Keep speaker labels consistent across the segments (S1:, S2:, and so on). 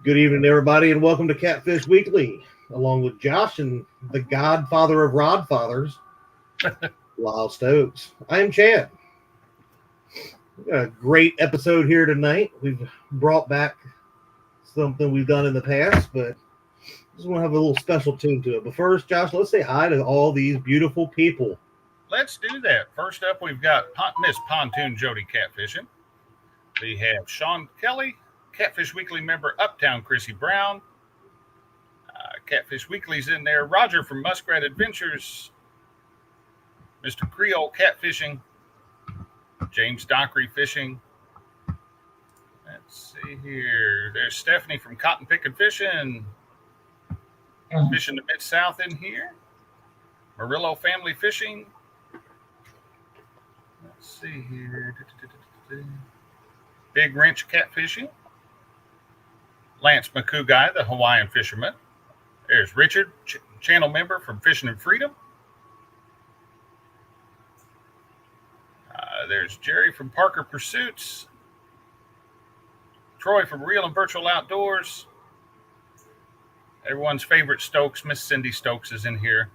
S1: Good evening, everybody, and welcome to Catfish Weekly, along with Josh and the godfather of rod fathers, Lyle Stokes. I am Chad. We've got a great episode here tonight. We've brought back something we've done in the past, but just want to have a little special tune to it. But first, Josh, let's say hi to all these beautiful people.
S2: Let's do that. First up, we've got Miss Pontoon Jody Catfishing. We have Sean Kelly, Catfish Weekly member Uptown Chrissy Brown. Catfish Weekly's in there. Roger from Muskrat Adventures. Mr. Creole Catfishing. James Dockery Fishing. Let's see here. There's Stephanie from Cotton Pickin' Fishing. Fishing the Mid-South in here. Murillo Family Fishing. Let's see here. Big Wrench Catfishing. Lance McCouguy, the Hawaiian fisherman. There's Richard, channel member from Fishing and Freedom. There's Jerry from Parker Pursuits. Troy from Real and Virtual Outdoors. Everyone's favorite Stokes, Miss Cindy Stokes, is in here.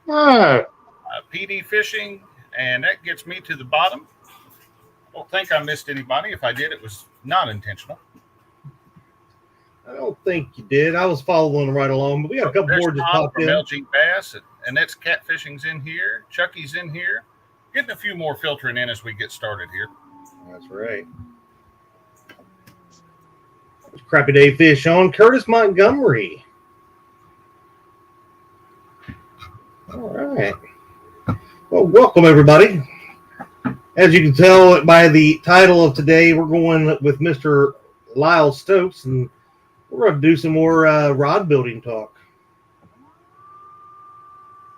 S2: PD Fishing, and that gets me to the bottom. I don't think I missed anybody. If I did, it was not intentional.
S1: I don't think you did. I was following right along, but we got a couple more just popped in.
S2: LG Bass, and that's Catfishing's in here. Chucky's in here. Getting a few more filtering in as we get started here.
S1: That's right. Crappy Day Fish on Curtis Montgomery. All right. Well, welcome everybody. As you can tell by the title of today, we're going with Mr. Lyle Stokes, and we're going to do some more rod building talk.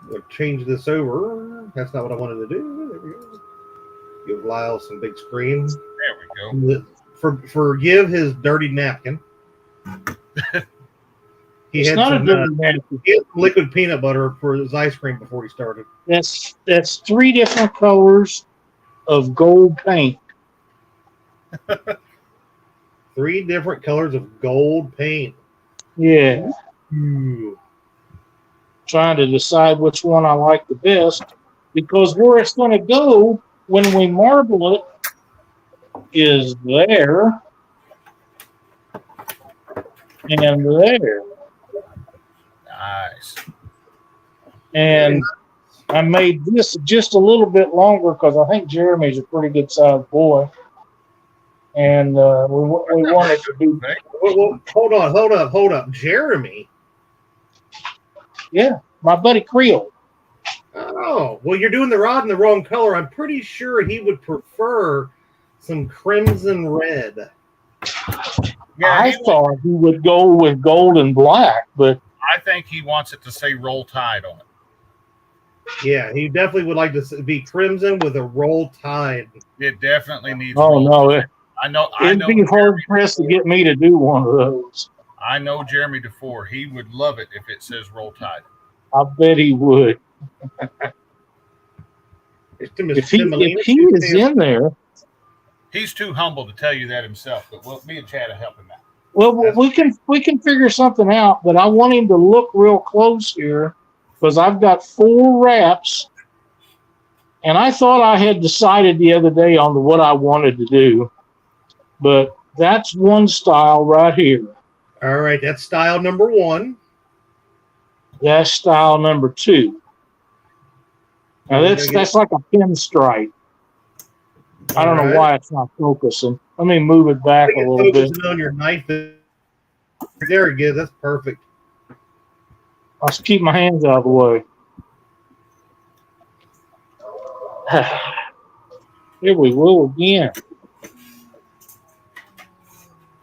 S1: We'll change this over. That's not what I wanted to do. There we go. Give Lyle some big screen.
S2: There we go.
S1: Forgive his dirty napkin. He had liquid peanut butter for his ice cream before he started.
S3: That's three different colors of gold paint.
S1: Three different colors of gold paint.
S3: Yeah.
S1: Ooh.
S3: Trying to decide which one I like the best, because where it's going to go when we marble it is there and there.
S2: Nice.
S3: And I made this just a little bit longer because I think Jeremy's a pretty good sized boy. And we wanted to be.
S1: Well, hold up. Jeremy?
S3: Yeah, my buddy Creole.
S1: Oh, well, you're doing the rod in the wrong color. I'm pretty sure he would prefer some crimson red.
S2: Yeah,
S3: I thought he would go with gold and black, but
S2: I think he wants it to say Roll Tide on it.
S1: Yeah, he definitely would like to be crimson with a Roll Tide.
S2: It definitely needs.
S3: Oh no,
S2: I know.
S3: It'd be hard pressed to get me to do one of those.
S2: I know Jeremy DeFore. He would love it if it says Roll Tide.
S3: I bet he would. If he is in there.
S2: He's too humble to tell you that himself, but me and Chad will help him out.
S3: Well, we can figure something out, but I want him to look real close here because I've got 4 wraps, and I thought I had decided the other day on what I wanted to do, but that's one style right here.
S1: All right, that's style number 1.
S3: That's style number 2. Now that's like a pinstripe. I don't know why it's not focusing. Let me move it back a little bit.
S1: On your knife. There you go. That's perfect.
S3: I'll just keep my hands out of the way. Here we go again.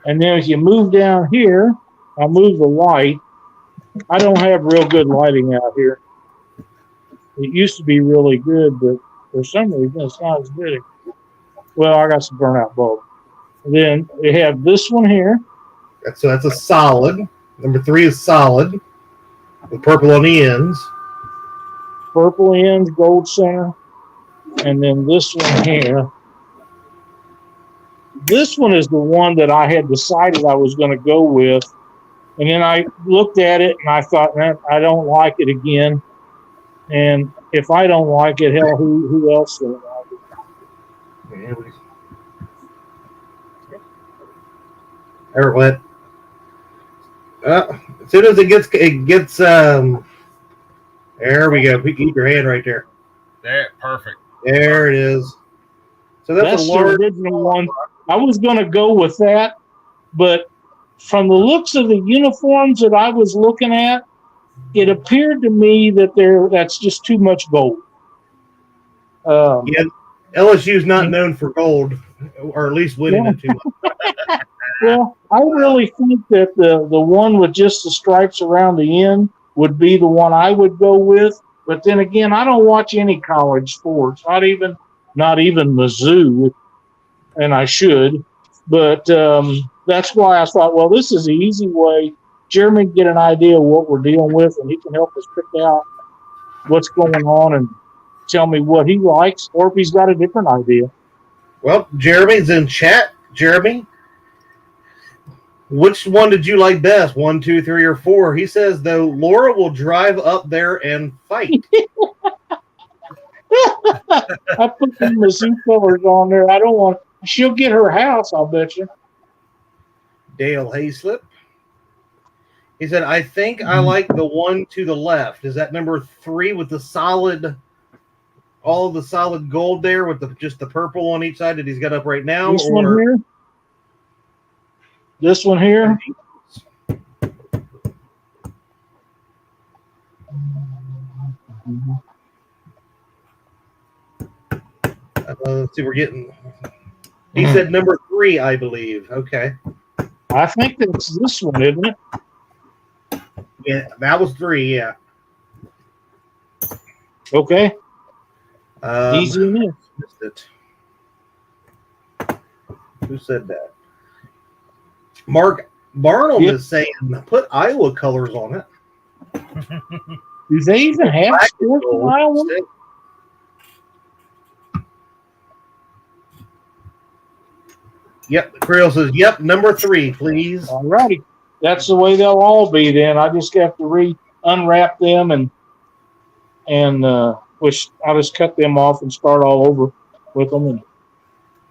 S3: And then as you move down here, I'll move the light. I don't have real good lighting out here. It used to be really good, but for some reason it's not as good. Well, I got some burnout bulb. And then we have this one here.
S1: So that's a solid. Number 3 is solid with purple on the ends.
S3: Purple ends, gold center. And then this one here This one is the one that I had decided I was going to go with. And then I looked at it and I thought, man, I don't like it again. And if I don't like it, hell, who else will like it?
S1: There it went. As soon as it gets there we go. Keep your hand right there.
S2: There, perfect.
S1: There it is. So
S3: That's the original one. I was going to go with that, but from the looks of the uniforms that I was looking at, it appeared to me that that's just too much gold.
S1: Yeah, LSU's not known for gold, or at least winning it too much.
S3: Well, I really think that the one with just the stripes around the end would be the one I would go with. But then again, I don't watch any college sports, not even Mizzou, and I should. But that's why I thought, well, this is the easy way. Jeremy can get an idea of what we're dealing with, and he can help us pick out what's going on and tell me what he likes, or if he's got a different idea.
S1: Well, Jeremy's in chat. Jeremy, which one did you like best? 1, 2, 3, or 4? He says, though, Laura will drive up there and fight.
S3: I put the Mizzou colors on there. I don't want. She'll get her house, I'll bet you.
S1: Dale Hayslip. He said, I think I like the one to the left. Is that number 3 with the solid, all of the solid gold there with just the purple on each side that he's got up right now?
S3: This one here? This one here?
S1: Let's see, we're getting. He said number 3, I believe. Okay.
S3: I think that's this one, isn't it?
S1: Yeah, that was 3. Yeah.
S3: Okay. Easy enough.
S1: Missed it. Who said that? Mark Barnum is saying put Iowa colors on it.
S3: Do they even have sports in Iowa?
S1: Yep, Creole says, yep, number 3, please.
S3: All righty. That's the way they'll all be then. I just have to unwrap them and which I'll just cut them off and start all over with them. And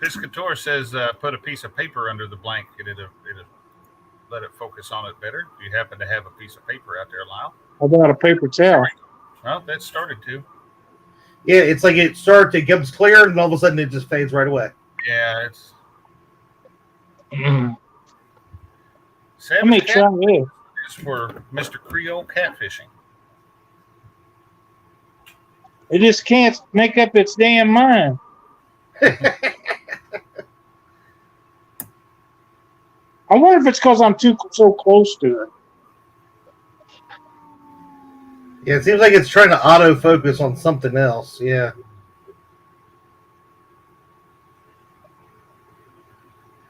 S2: Piscator says put a piece of paper under the blank. It'll let it focus on it better. If you happen to have a piece of paper out there, Lyle.
S3: How about a paper towel?
S2: Well, that started to.
S1: Yeah, it's like it comes clear, and all of a sudden it just fades right away.
S2: Yeah, it's.
S3: Let me try this.
S2: Is for Mr. Creole catfishing.
S3: It just can't make up its damn mind. I wonder if it's because I'm so close to it.
S1: Yeah, it seems like it's trying to autofocus on something else. Yeah.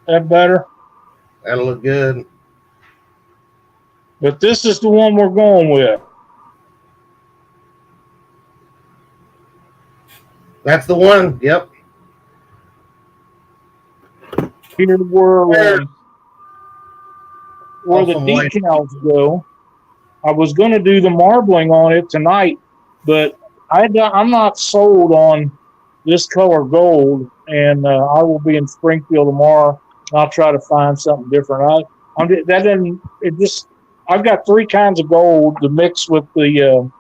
S3: That better?
S1: That'll look good.
S3: But this is the one we're going with.
S1: That's the one. Yep.
S3: Here where the decals go. I was going to do the marbling on it tonight, but I'm not sold on this color gold, and I will be in Springfield tomorrow. And I'll try to find something different. I've got 3 kinds of gold to mix with the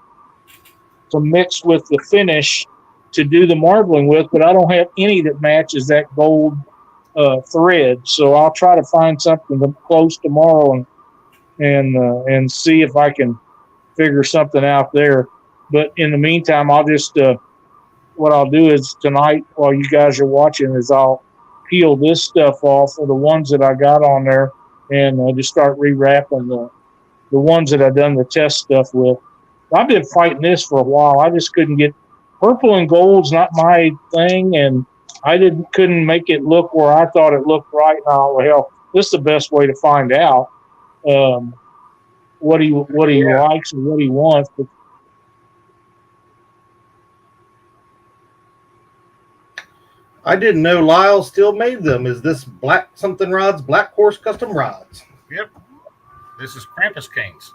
S3: finish to do the marbling with, but I don't have any that matches that gold thread. So I'll try to find something close tomorrow and see if I can figure something out there. But in the meantime, I'll just what I'll do is tonight while you guys are watching is I'll peel this stuff off of the ones that I got on there and just start rewrapping the ones that I've done the test stuff with. I've been fighting this for a while. I just couldn't get purple and gold's not my thing, and I couldn't make it look where I thought it looked right. Now, well, this is the best way to find out what he likes and what he wants. But
S1: I didn't know Lyle still made them. Is this Black something rods, Blackhorse Custom Rods?
S2: Yep. This is Krampus Kings.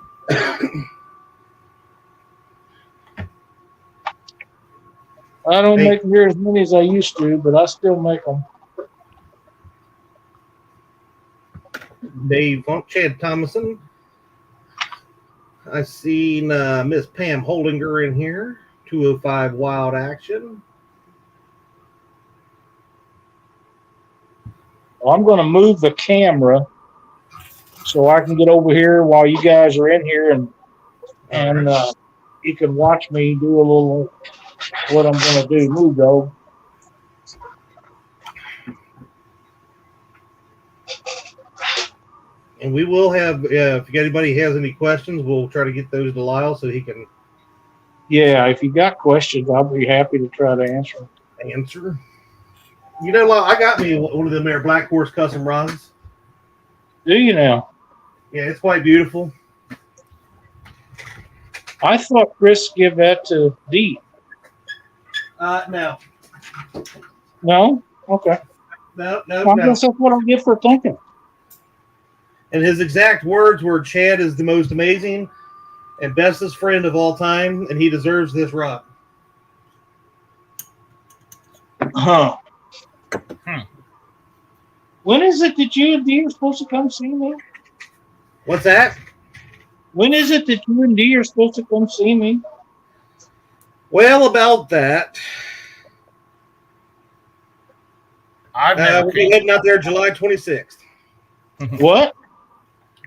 S3: I don't make near as many as I used to, but I still make them.
S1: Dave Funk, Chad Thomason. I seen Miss Pam Holdinger in here. 205 Wild Action.
S3: Well, I'm going to move the camera so I can get over here while you guys are in here, and you can watch me do a little what I'm going to do. Move, though.
S1: And we will have, if anybody has any questions, we'll try to get those to Lyle so he can
S3: Yeah, if you got questions, I'll be happy to try to answer them.
S1: answer. You know, Lyle, I got me one of them there Blackhorse Custom Rods.
S3: Do you now?
S1: Yeah, it's quite beautiful.
S3: I thought Chris give that to Dee.
S1: No.
S3: No? Okay.
S1: No.
S3: I guess that's what I'll get for thinking.
S1: And his exact words were, Chad is the most amazing and bestest friend of all time, and he deserves this rod.
S3: Huh. When is it that you and Dee are supposed to come see me?
S1: What's that?
S3: When is it that you and Dee are supposed to come see me?
S1: Well, about that. We'll be heading out there July 26th.
S3: What?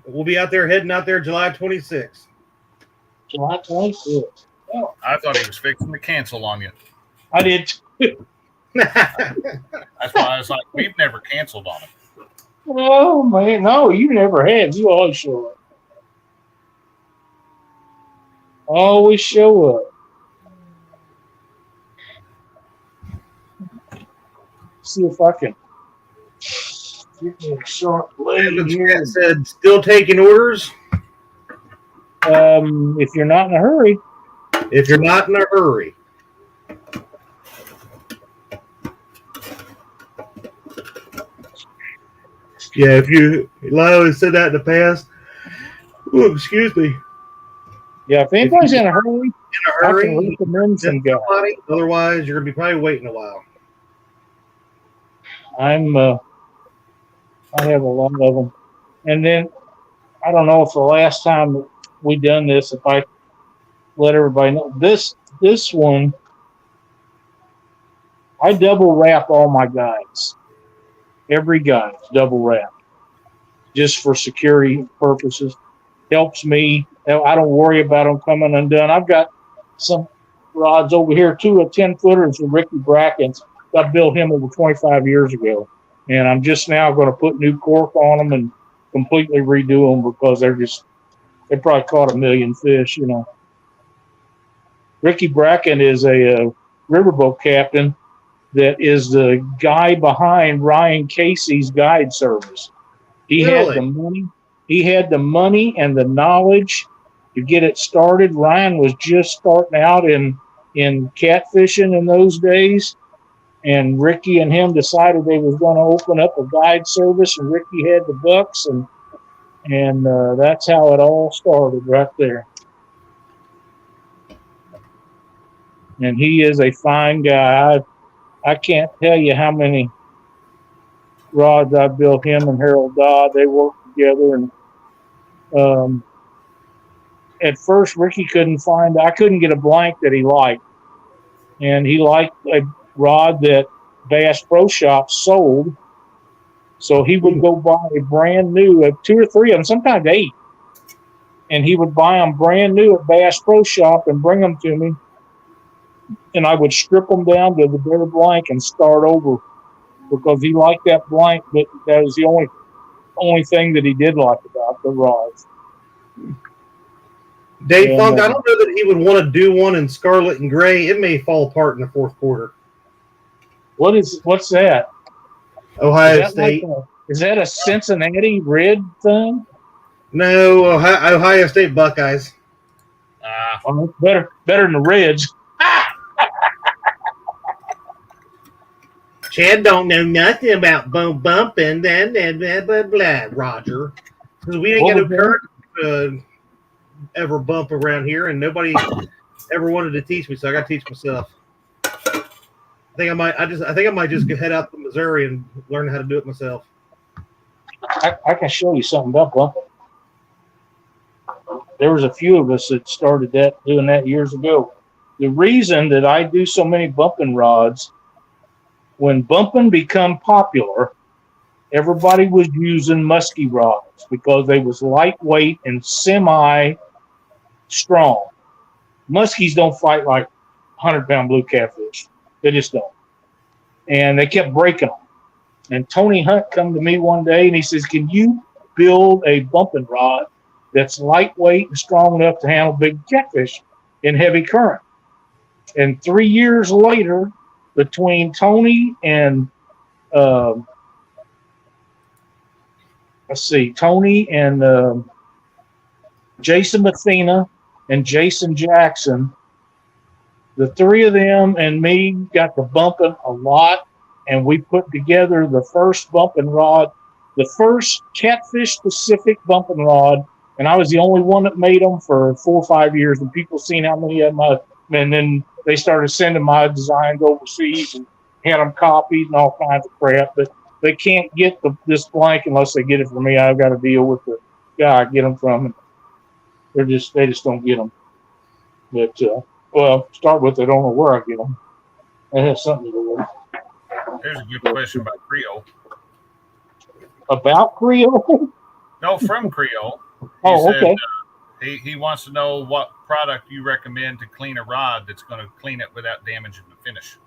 S1: We'll be out there heading out there July 26th.
S3: July 26th. Oh,
S2: I thought he was fixing to cancel on you.
S3: I did.
S2: That's why I was like, we've never canceled on him.
S3: Oh, man. No, you never have. You always show up. Always show up. See if I can get me a sharp blade here.
S1: Said, still taking orders?
S3: If you're not in a hurry.
S1: If you're not in a hurry. Yeah, if you, Lyle has said that in the past. Ooh, excuse me.
S3: Yeah, if anybody's in a hurry, I can
S1: hurry,
S3: recommend some guys.
S1: Otherwise, you're going to be probably waiting a while.
S3: I have a lot of them. And then, I don't know if the last time we done this, if I let everybody know, this one, I double wrap all my guides. Every guide double wrap, just for security purposes. Helps me. I don't worry about them coming undone. I've got some rods over here, two of 10-footers from Ricky Bracken's. I built him over 25 years ago. And I'm just now going to put new cork on them and completely redo them because they probably caught a million fish, you know. Ricky Bracken is a riverboat captain that is the guy behind Ryan Casey's guide service. He had the money. He had the money and the knowledge to get it started. Ryan was just starting out in catfishing in those days, and Ricky and him decided they was going to open up a guide service, and Ricky had the bucks, and that's how it all started right there. And he is a fine guy. I can't tell you how many rods I built him and Harold Dodd. They worked together, and at first Ricky I couldn't get a blank that he liked, and he liked a rod that Bass Pro Shop sold, so he would go buy a brand new, 2 or 3 of them, sometimes 8, and he would buy them brand new at Bass Pro Shop and bring them to me, and I would strip them down to the bare blank and start over because he liked that blank, but that was the only thing that he did like about the rods.
S1: Dave Funk, I don't know that he would want to do one in scarlet and gray. It may fall apart in the fourth quarter.
S3: What's that?
S1: Ohio State.
S3: Is that a Cincinnati red thing?
S1: No, Ohio State Buckeyes.
S3: Better than the Reds.
S1: Chad don't know nothing about bumping, then blah, blah, blah, Roger. Because we ain't got no current ever bump around here, and nobody ever wanted to teach me, so I got to teach myself. I think I might just head out to Missouri and learn how to do it myself.
S3: I can show you something about bumping. There was a few of us that started doing that years ago. The reason that I do so many bumping rods, when bumping become popular, everybody was using musky rods because they was lightweight and semi-strong. Muskies don't fight like 100-pound blue catfish. They just don't. And they kept breaking them. And Tony Hunt come to me one day and he says, can you build a bumping rod that's lightweight and strong enough to handle big catfish in heavy current? And 3 years later, between Tony and Jason Mathena and Jason Jackson, the three of them and me got to bumping a lot, and we put together the first bumping rod, the first catfish specific bumping rod, and I was the only one that made them for 4 or 5 years, and people seen how many of them, and then they started sending my designs overseas and had them copied and all kinds of crap. But they can't get this blank unless they get it from me. I've got to deal with the guy I get them from. And they just don't get them. But start with, they don't know where I get them. That has something to do with it.
S2: Here's a good question about Creole.
S3: About Creole?
S2: No, from Creole.
S3: Okay.
S2: He wants to know what product you recommend to clean a rod that's going to clean it without damaging the finish.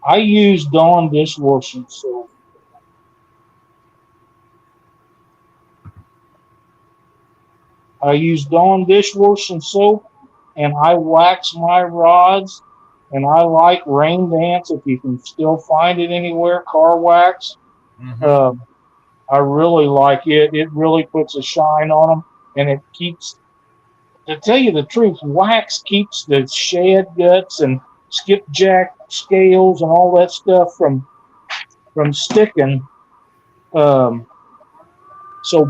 S3: I use Dawn dishwashing soap. I use Dawn dishwashing soap, and I wax my rods, and I like Rain Dance if you can still find it anywhere, car wax. Mm-hmm. I really like it. It really puts a shine on them, and it keeps, to tell you the truth, wax keeps the shad guts and skipjack scales and all that stuff from sticking so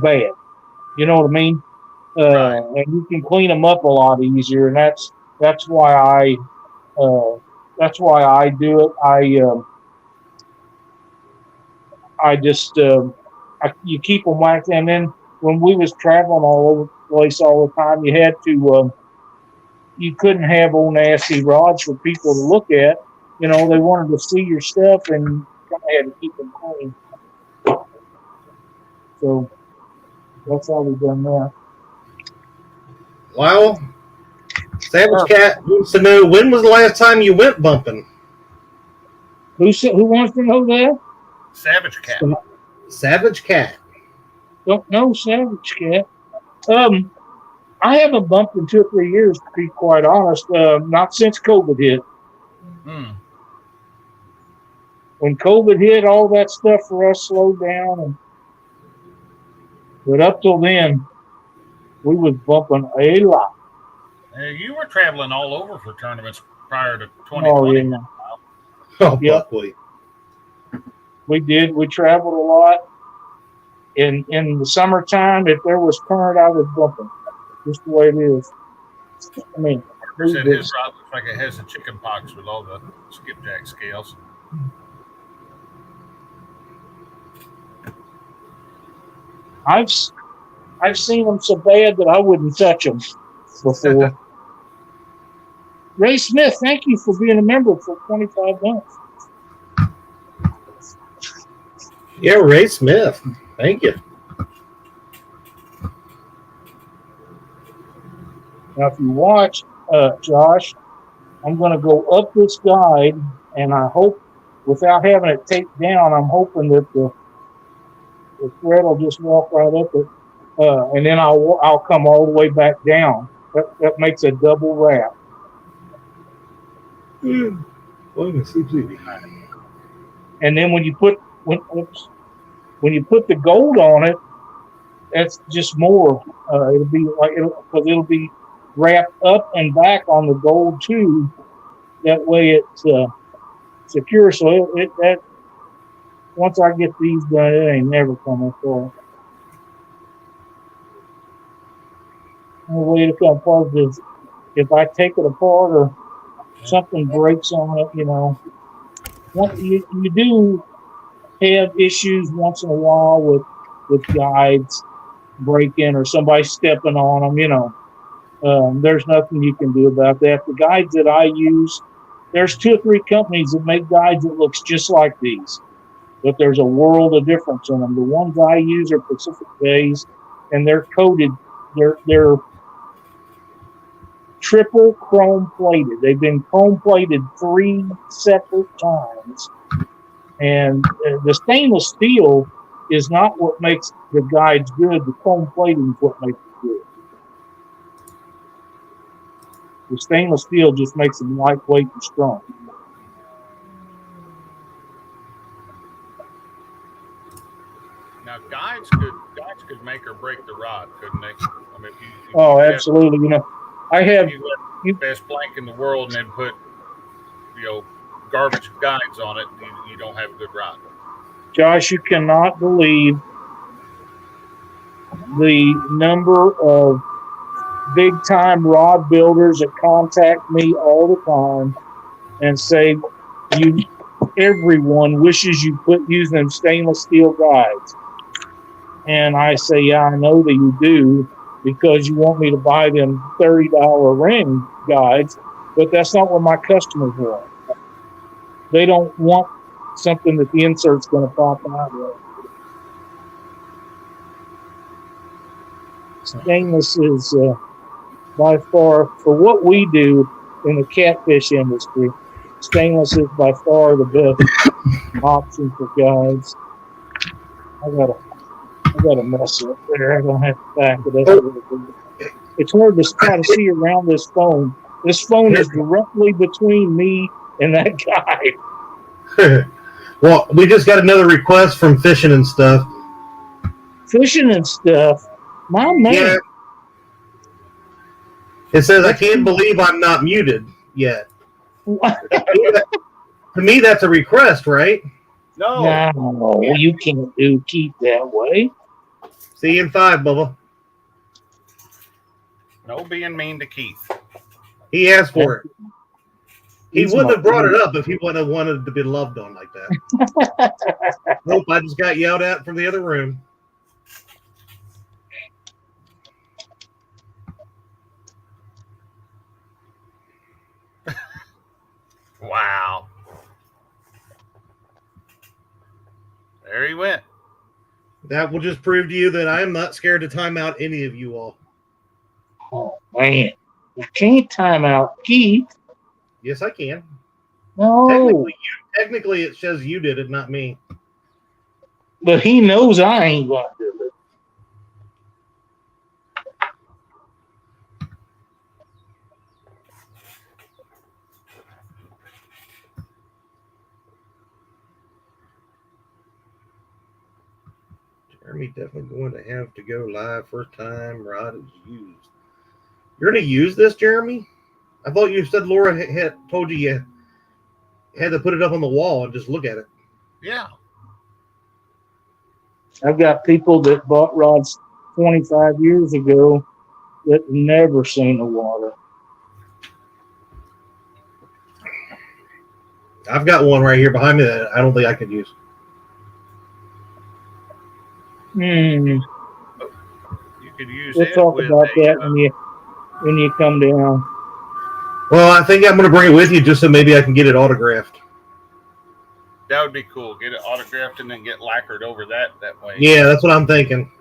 S3: bad. You know what I mean?
S2: Right.
S3: And you can clean them up a lot easier, and that's why I do it. You keep them waxed, and then when we was traveling all over the place all the time, you had to you couldn't have old nasty rods for people to look at. You know, they wanted to see your stuff, and you kind of had to keep them clean. So that's how we done that.
S1: Lyle, Savage Cat wants to know, when was the last time you went bumping?
S3: Who wants to know that?
S2: Savage Cat.
S1: Savage Cat.
S3: Don't know Savage Cat. I haven't bumped in 2 or 3 years, to be quite honest. Not since COVID hit. When COVID hit, all that stuff for us slowed down. But up till then, we was bumping a lot.
S2: You were traveling all over for tournaments prior to 2020.
S3: Oh, yeah.
S1: Oh, yep. Buckley.
S3: We did. We traveled a lot. In the summertime, if there was current, I was bumping. Just the way it is. I mean,
S2: said his rod looks like it has the chicken pox with all the skipjack scales.
S3: I've seen them so bad that I wouldn't touch them before. Ray Smith, thank you for being a member for 25 months.
S1: Yeah, Ray Smith. Thank you.
S3: Now, if you watch, Josh, I'm going to go up this guide, and I hope, without having it taped down, I'm hoping that the thread will just walk right up it, and then I'll come all the way back down. That makes a double wrap.
S1: And
S3: then when you put the gold on it, that's just more. It'll be like it'll be wrapped up and back on the gold too. That way it's secure. So once I get these done, it ain't never coming apart. The way to come apart is if I take it apart or something breaks on it, you know. You do have issues once in a while with guides breaking or somebody stepping on them, you know. There's nothing you can do about that. The guides that I use, there's 2 or 3 companies that make guides that looks just like these, but there's a world of difference in them. The ones I use are Pacific Bays, and they're coated. They're triple chrome plated. They've been chrome plated 3 separate times, and the stainless steel is not what makes the guides good. The chrome plating is what makes it good. The stainless steel just makes them lightweight and strong.
S2: Now, guides could make or break the rod, couldn't they? I mean, if
S3: Oh, absolutely. You know, I have
S2: you let the best blank in the world and then put, you know, garbage guides on it, you don't have a good rod.
S3: Josh, you cannot believe the number of big-time rod builders that contact me all the time and say, everyone wishes you quit using them stainless steel guides. And I say, yeah, I know that you do, because you want me to buy them $30 ring guides, but that's not what my customers want. They don't want something that the insert's going to pop out of. Stainless is by far, for what we do in the catfish industry, stainless is by far the best option for guides. I got a mess up there. I'm gonna have to back it up a little bit. It's hard to try to see around this phone. This phone is directly between me and that guy.
S1: Well, we just got another request from Fishing and Stuff.
S3: Fishing and Stuff. My man.
S1: Yeah. It says, I can't believe I'm not muted yet. To me, that's a request, right?
S2: No,
S3: you can't keep that way.
S1: See you in 5, Bubba.
S2: no being mean to Keith.
S1: He asked for it. He
S3: He's
S1: wouldn't have brought it
S3: my
S1: up if he wouldn't have wanted to be loved on like that. Nope, I just got yelled at from the other room.
S2: Wow. There he went.
S1: That will just prove to you that I am not scared to time out any of you all.
S3: Oh, man. You can't time out Keith.
S1: Yes, I can.
S3: No.
S1: Technically, it says you did it, not me.
S3: But he knows I ain't going to do it.
S1: Jeremy definitely going to have to go live first time rod is used. You're going to use this, Jeremy? I thought you said Laura had told you had to put it up on the wall and just look at it.
S2: Yeah.
S3: I've got people that bought rods 25 years ago that never seen the water.
S1: I've got one right here behind me that I don't think I could use.
S2: You could use
S3: We'll
S2: it
S3: talk
S2: with
S3: about that when you come down.
S1: Well, I think I'm going to bring it with you just so maybe I can get it autographed.
S2: That would be cool. Get it autographed and then get lacquered over that way.
S1: Yeah, that's what I'm thinking.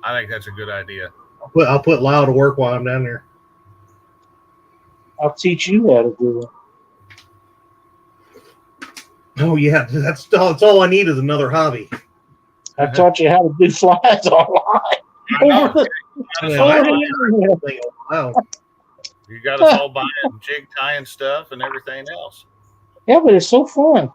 S2: I think that's a good idea.
S1: I'll put Lyle to work while I'm down there.
S3: I'll teach you how to do it.
S1: Oh, yeah. That's all I need is another hobby.
S3: I taught you how to do flies online.
S2: I know.
S1: Wow.
S2: You got us all buying jig tying stuff and everything else.
S3: Yeah, but it's so fun.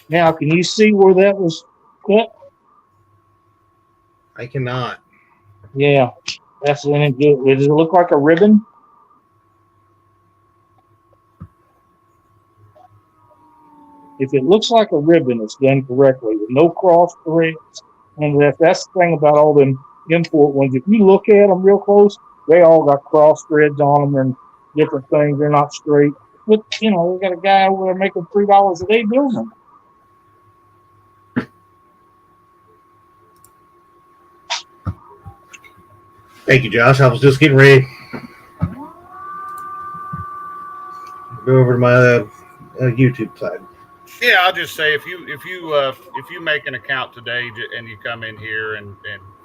S3: Now, can you see where that was cut?
S1: I cannot.
S3: Yeah, that's when it good. Does it look like a ribbon? If it looks like a ribbon, it's done correctly with no cross threads. And that's the thing about all them import ones. If you look at them real close, they all got cross threads on them and different things. They're not straight. But, we got a guy over there making $3 a day building them.
S1: Thank you, Josh. I was just getting ready. Go over to my YouTube side.
S2: Yeah, I'll just say if you make an account today and you come in here and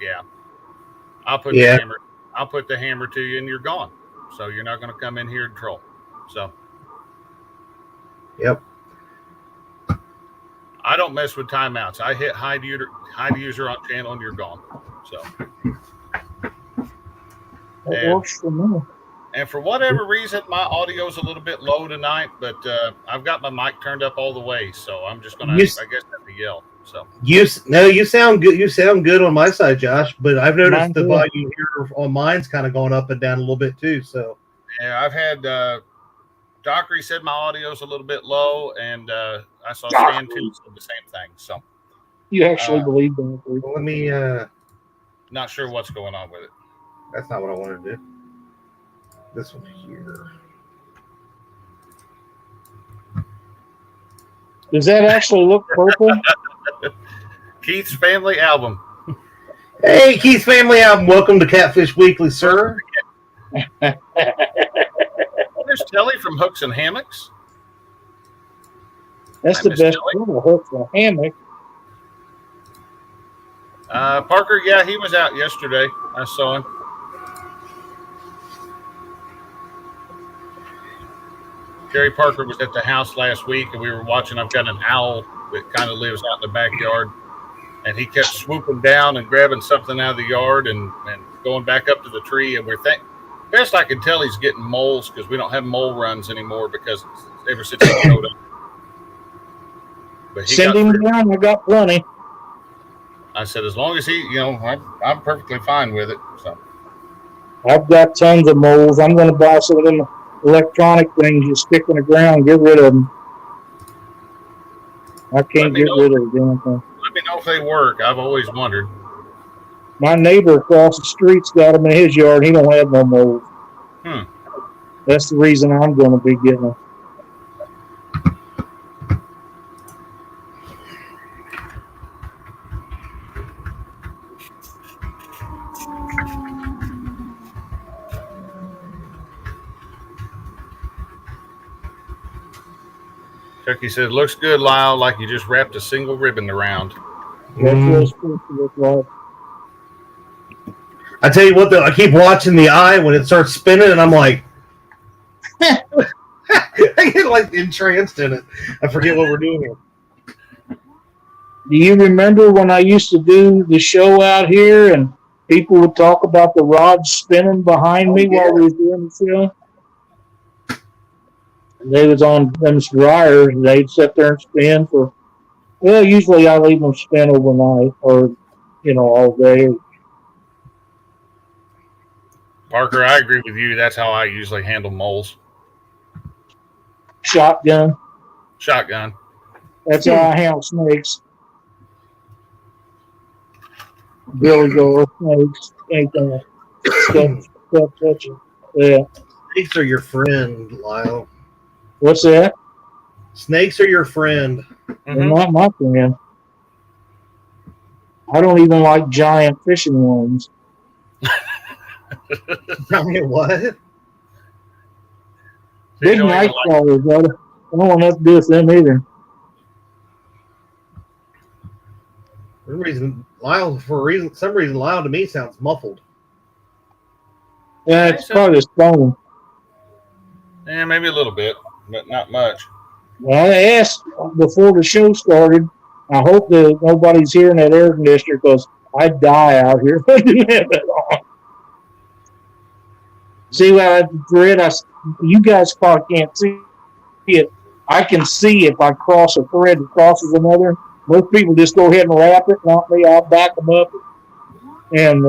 S2: yeah, I'll put the hammer to you and you're gone. So you're not going to come in here and troll. So.
S1: Yep.
S2: I don't mess with timeouts. I hit hide user on channel and you're gone. So.
S3: That works for me.
S2: And for whatever reason, my audio is a little bit low tonight, but I've got my mic turned up all the way, so I'm just gonna, I guess, have to yell. So
S1: you sound good. You sound good on my side, Josh. But I've noticed the volume here on mine's kind of going up and down a little bit too. So
S2: yeah, I've had Dockery said my audio's a little bit low, and I saw Stan too said the same thing. So
S3: you actually believe that?
S1: Let me.
S2: Not sure what's going on with it.
S1: That's not what I wanted to do. This one here.
S3: Does that actually look purple?
S2: Keith's family album.
S1: Hey, Keith's family album. Welcome to Catfish Weekly, sir.
S2: There's Telly from Hooks and Hammocks.
S3: That's the best part, Hooks and Hammock.
S2: Parker, yeah, he was out yesterday. I saw him. Gary Parker was at the house last week, and we were watching. I've got an owl that kind of lives out in the backyard, and he kept swooping down and grabbing something out of the yard and going back up to the tree. And best I can tell, he's getting moles because we don't have mole runs anymore because ever since he showed up. But
S3: send him down. I got plenty.
S2: I said, as long as he, I'm perfectly fine with it. So
S3: I've got tons of moles. I'm going to buy some of them electronic things you stick in the ground, get rid of them. I can't get rid of them.
S2: Let me know if they work. I've always wondered.
S3: My neighbor across the street's got them in his yard. He don't have no moles. That's the reason I'm going to be getting them.
S2: Chucky said, looks good, Lyle, like you just wrapped a single ribbon around.
S3: That's what it's supposed to look like.
S1: I tell you what, though, I keep watching the eye when it starts spinning, and I'm like, I get like entranced in it. I forget what we're doing here.
S3: Do you remember when I used to do the show out here and people would talk about the rods spinning behind me while we were doing the show? They was on them dryers, and they'd sit there and spin for, usually I leave them spin overnight or, all day.
S2: Parker, I agree with you. That's how I usually handle moles.
S3: Shotgun.
S2: That's
S3: how I handle snakes. Billy goer, snakes, anything. Stuff touching. Yeah.
S1: Snakes are your friend, Lyle.
S3: What's that?
S1: Snakes are your friend.
S3: They're not my friend. I don't even like giant fishing ones.
S1: Giant what?
S3: Big night crawlers, brother. I don't want nothing to do with them either.
S1: For some reason, Lyle to me sounds muffled.
S3: Yeah, it's probably the phone.
S2: Yeah, maybe a little bit, but not much.
S3: Well, I asked before the show started, I hope that nobody's hearing that air conditioner because I'd die out here if I didn't have it on. See what I read? You guys probably can't see it. I can see if I cross a thread that crosses another. Most people just go ahead and wrap it. Not me. I'll back them up and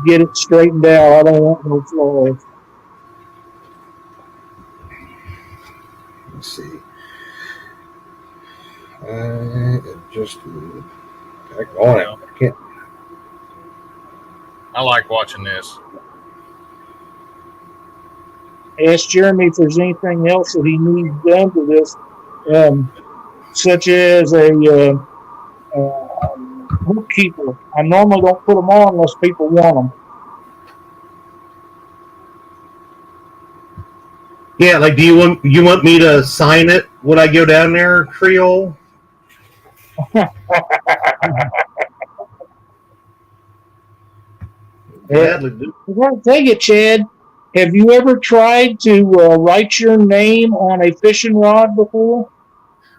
S3: get it straightened out. I don't want no flaws.
S1: Let's see. Just back on it. I can't.
S2: I like watching this.
S3: Ask Jeremy if there's anything else that he needs done to this, such as a bookkeeper. I normally don't put them on unless people want them.
S1: Yeah, like, do you want me to sign it when I go down there, Creole? Gladly do.
S3: I want to tell you, Chad, have you ever tried to write your name on a fishing rod before?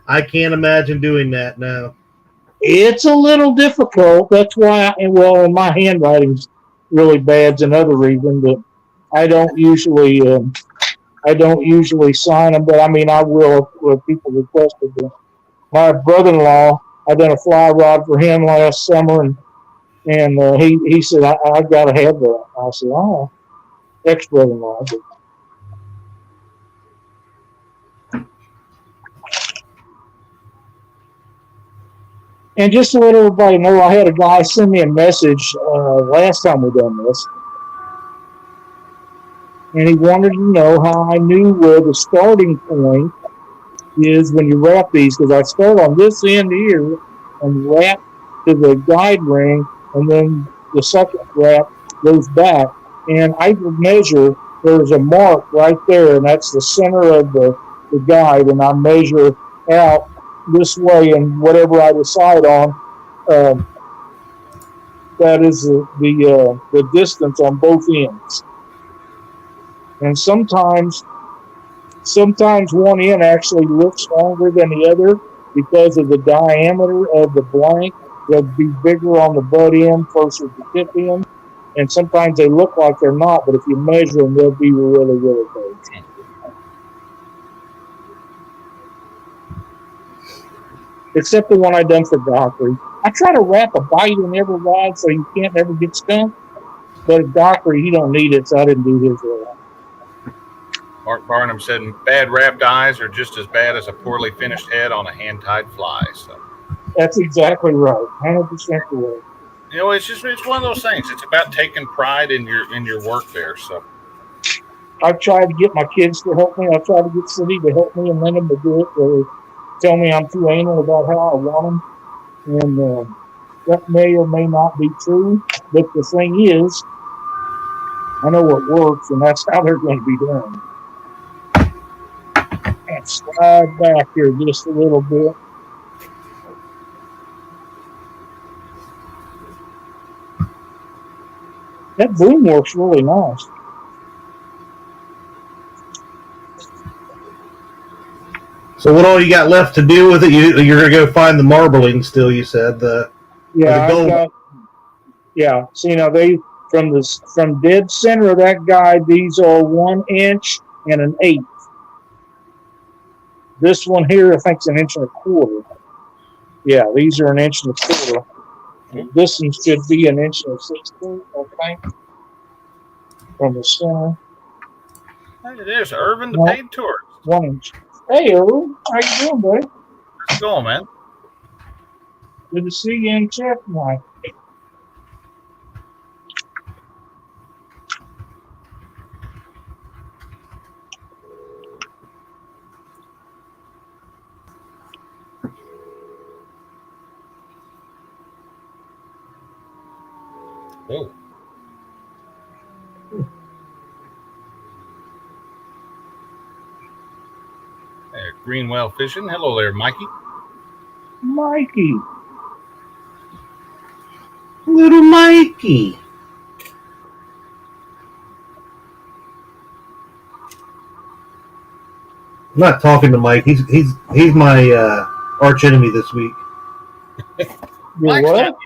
S1: I can't imagine doing that now.
S3: It's a little difficult. That's why, my handwriting's really bad. It's another reason, but I don't usually sign them. But I mean, I will if people request it. My brother-in-law, I done a fly rod for him last summer, and he said I got to have that. I said, oh, ex-brother-in-law. And just to let everybody know, I had a guy send me a message last time we done this, and he wanted to know how I knew where the starting point is when you wrap these, because I start on this end here and wrap to the guide ring, and then the second wrap goes back, and I would measure. There's a mark right there, and that's the center of the guide, and I measure out this way, and whatever I decide on, that is the distance on both ends. And sometimes one end actually looks longer than the other because of the diameter of the blank. They'll be bigger on the butt end versus the tip end, and sometimes they look like they're not, but if you measure them, they'll be really, really big. Except the one I done for Dockery. I try to wrap a bite in every rod so you can't ever get stung. But Dockery, he don't need it, so I didn't do his rod.
S2: Mark Barnum said bad wrapped eyes are just as bad as a poorly finished head on a hand-tied fly. So
S3: that's exactly right. 100% correct.
S2: You know, it's one of those things. It's about taking pride in your work there. So
S3: I've tried to get my kids to help me. I've tried to get City to help me and lend them to do it. They tell me I'm too anal about how I want them, and that may or may not be true. But the thing is, I know what works, and that's how they're going to be done. And slide back here just a little bit. That boom works really nice.
S1: So what all you got left to do with it? You're gonna go find the marbling still. You said the gold.
S3: See now from dead center of that guide, these are 1 inch and an 1/8. This one here, I think, is 1 1/4 inches. Yeah, these are 1 1/4 inches. This one should be 1 1/16 inches, I think, from the center.
S2: Hey, there's Irvin, the paid tourist.
S3: 1 inch. Hey, Irvin, how you doing, buddy?
S2: How's it going, man?
S3: Good to see you in chat tonight.
S2: Oh. There, Greenwell Fishing. Hello there, Mikey.
S3: Mikey.
S1: Little Mikey. I'm not talking to Mike. He's my arch enemy this week.
S3: You're what?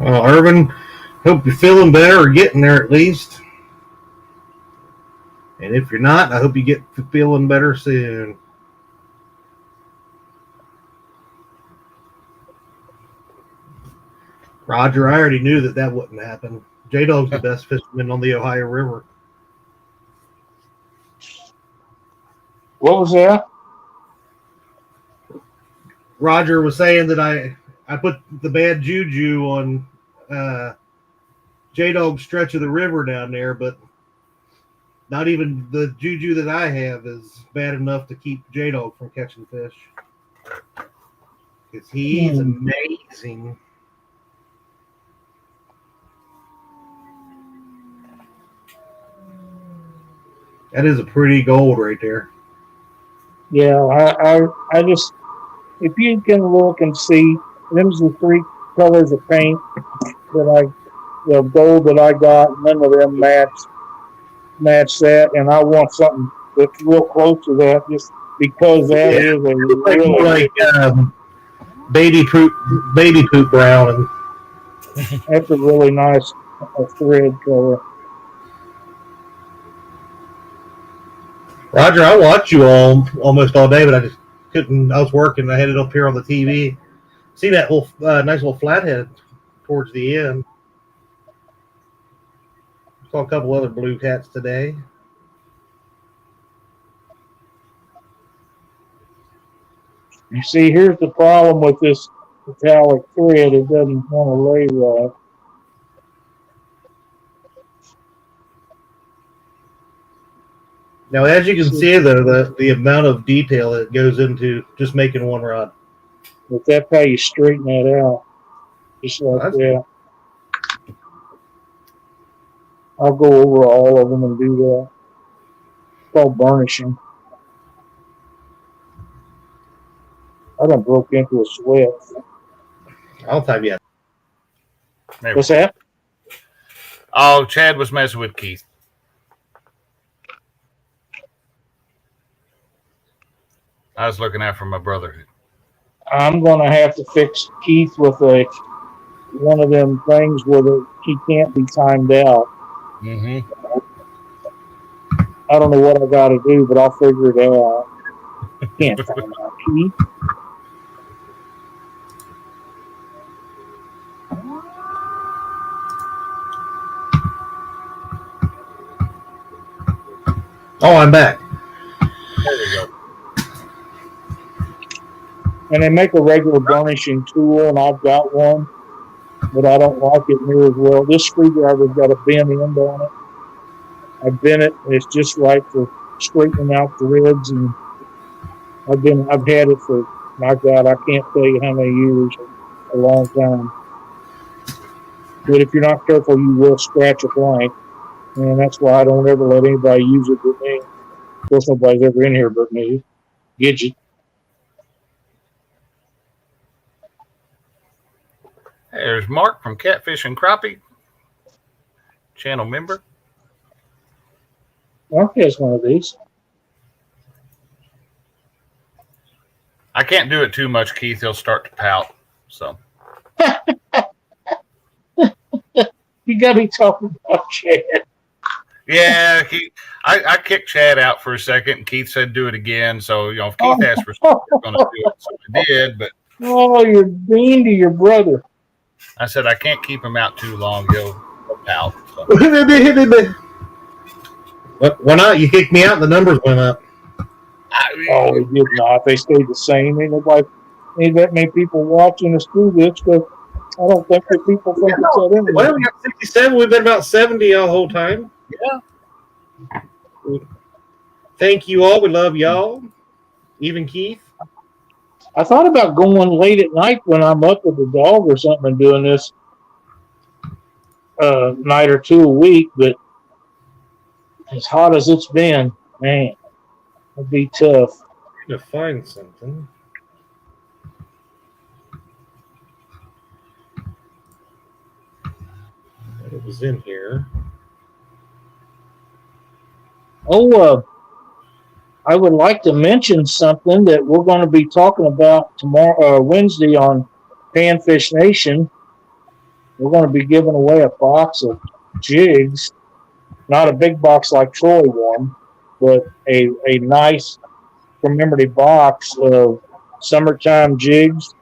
S1: Well, Irvin, hope you're feeling better or getting there at least. And if you're not, I hope you get feeling better soon. Roger, I already knew that wouldn't happen. J-Dog's the best fisherman on the Ohio River.
S3: What was that?
S1: Roger was saying that I put the bad juju on J-Dog's stretch of the river down there, but not even the juju that I have is bad enough to keep J-Dog from catching fish. Because he's amazing. That is a pretty gold right there.
S3: Yeah, I just, if you can look and see, them's the 3 colors of paint that the gold that I got, none of them match that, and I want something that's real close to that, just because that is a really
S1: baby poop brown.
S3: That's a really nice thread color.
S1: Roger, I watched you all almost all day, but I just couldn't. I was working. I had it up here on the TV. See that little nice little flathead towards the end. Saw a couple other blue cats today.
S3: You see, here's the problem with this metallic thread. It doesn't want to lay right.
S1: Now, as you can see, though, the amount of detail that goes into just making one rod.
S3: But that's how you straighten that out. Just like that. I'll go over all of them and do that. It's called burnishing. I done broke into a sweat.
S1: I'll time you.
S3: What's that?
S2: Oh, Chad was messing with Keith. I was looking out for my brother.
S3: I'm going to have to fix Keith with one of them things where he can't be timed out.
S2: Mm-hmm.
S3: I don't know what I got to do, but I'll figure it out. Can't time out Keith.
S1: Oh, I'm back.
S2: There we go.
S3: And they make a regular burnishing tool, and I've got one, but I don't like it near as well. This screwdriver's got a bent end on it. I bent it, and it's just right for straightening out the ribs. And I've had it for, my God, I can't tell you how many years, a long time. But if you're not careful, you will scratch a blank, and that's why I don't ever let anybody use it but me. Of course, nobody's ever in here but me. Gidget.
S2: There's Mark from Catfish and Crappie, channel member.
S3: Mark has one of these.
S2: I can't do it too much, Keith. He'll start to pout. So
S3: You got to be talking about Chad.
S2: yeah, I kicked Chad out for a second, and Keith said do it again. So if Keith asked for something, we're going to do it. So I did, but
S3: you're mean to your brother.
S2: I said I can't keep him out too long. He'll pout. So.
S1: Why not? You kicked me out, and the numbers went up.
S3: Oh, it did not. They stayed the same. Ain't that many people watching us do this, but I don't think that people think it's that anyway.
S1: Well, we got 67. We've been about 70 the whole time.
S2: Yeah.
S1: Thank you all. We love y'all. Even Keith.
S3: I thought about going late at night when I'm up with the dog or something and doing this night or two a week, but as hot as it's been, man, it'd be tough.
S1: To find something. It was in here.
S3: I would like to mention something that we're going to be talking about tomorrow, Wednesday on Panfish Nation. We're going to be giving away a box of jigs, not a big box like Troy won, but a nice commemorative box of summertime jigs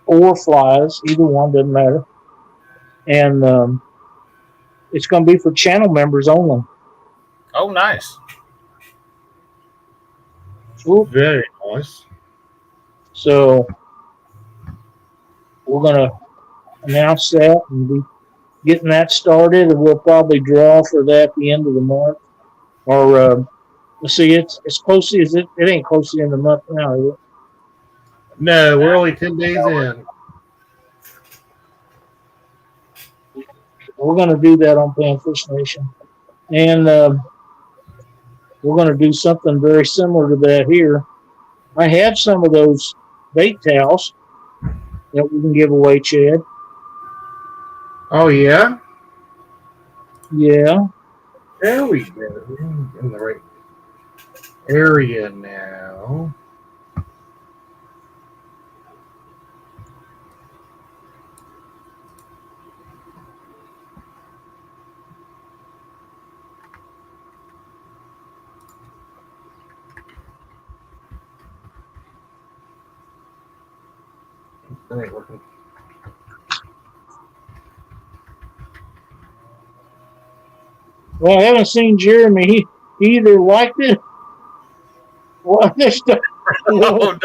S3: or flies, either one doesn't matter. And it's going to be for channel members only.
S2: Oh, nice.
S1: Very nice.
S3: So we're going to announce that and be getting that started, and we'll probably draw for that at the end of the month. Or let's see, it's close. It ain't close to the end of the month now, is it?
S1: No, we're only 10 days in.
S3: We're going to do that on Panfish Nation, and we're going to do something very similar to that here. I have some of those bait towels that we can give away, Chad.
S1: Oh, yeah?
S3: Yeah.
S1: There we go. We're in the right area now. That ain't working.
S3: Well, I haven't seen Jeremy. He either liked it. Well, this stuff.
S2: Oh, no.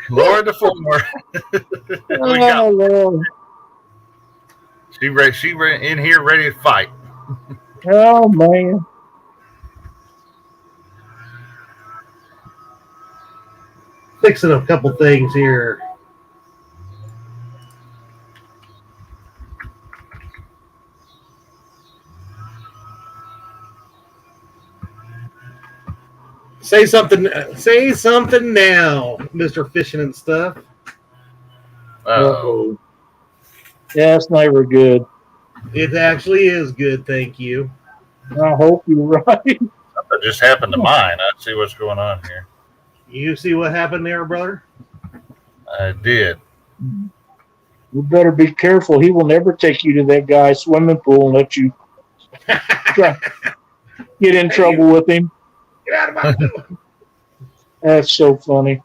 S2: Lord the former. We got
S3: Lord.
S2: she in here ready to fight.
S3: Oh, man.
S1: Fixing a couple things here. Say something now, Mr. Fishing and Stuff.
S2: Uh-oh.
S3: Yeah, it's never good.
S1: It actually is good, thank you.
S3: I hope you're right.
S2: That just happened to mine. I see what's going on here.
S1: You see what happened there, brother?
S2: I did.
S3: You better be careful. He will never take you to that guy's swimming pool and let you get in trouble with him.
S1: Get out of my pool.
S3: That's so funny.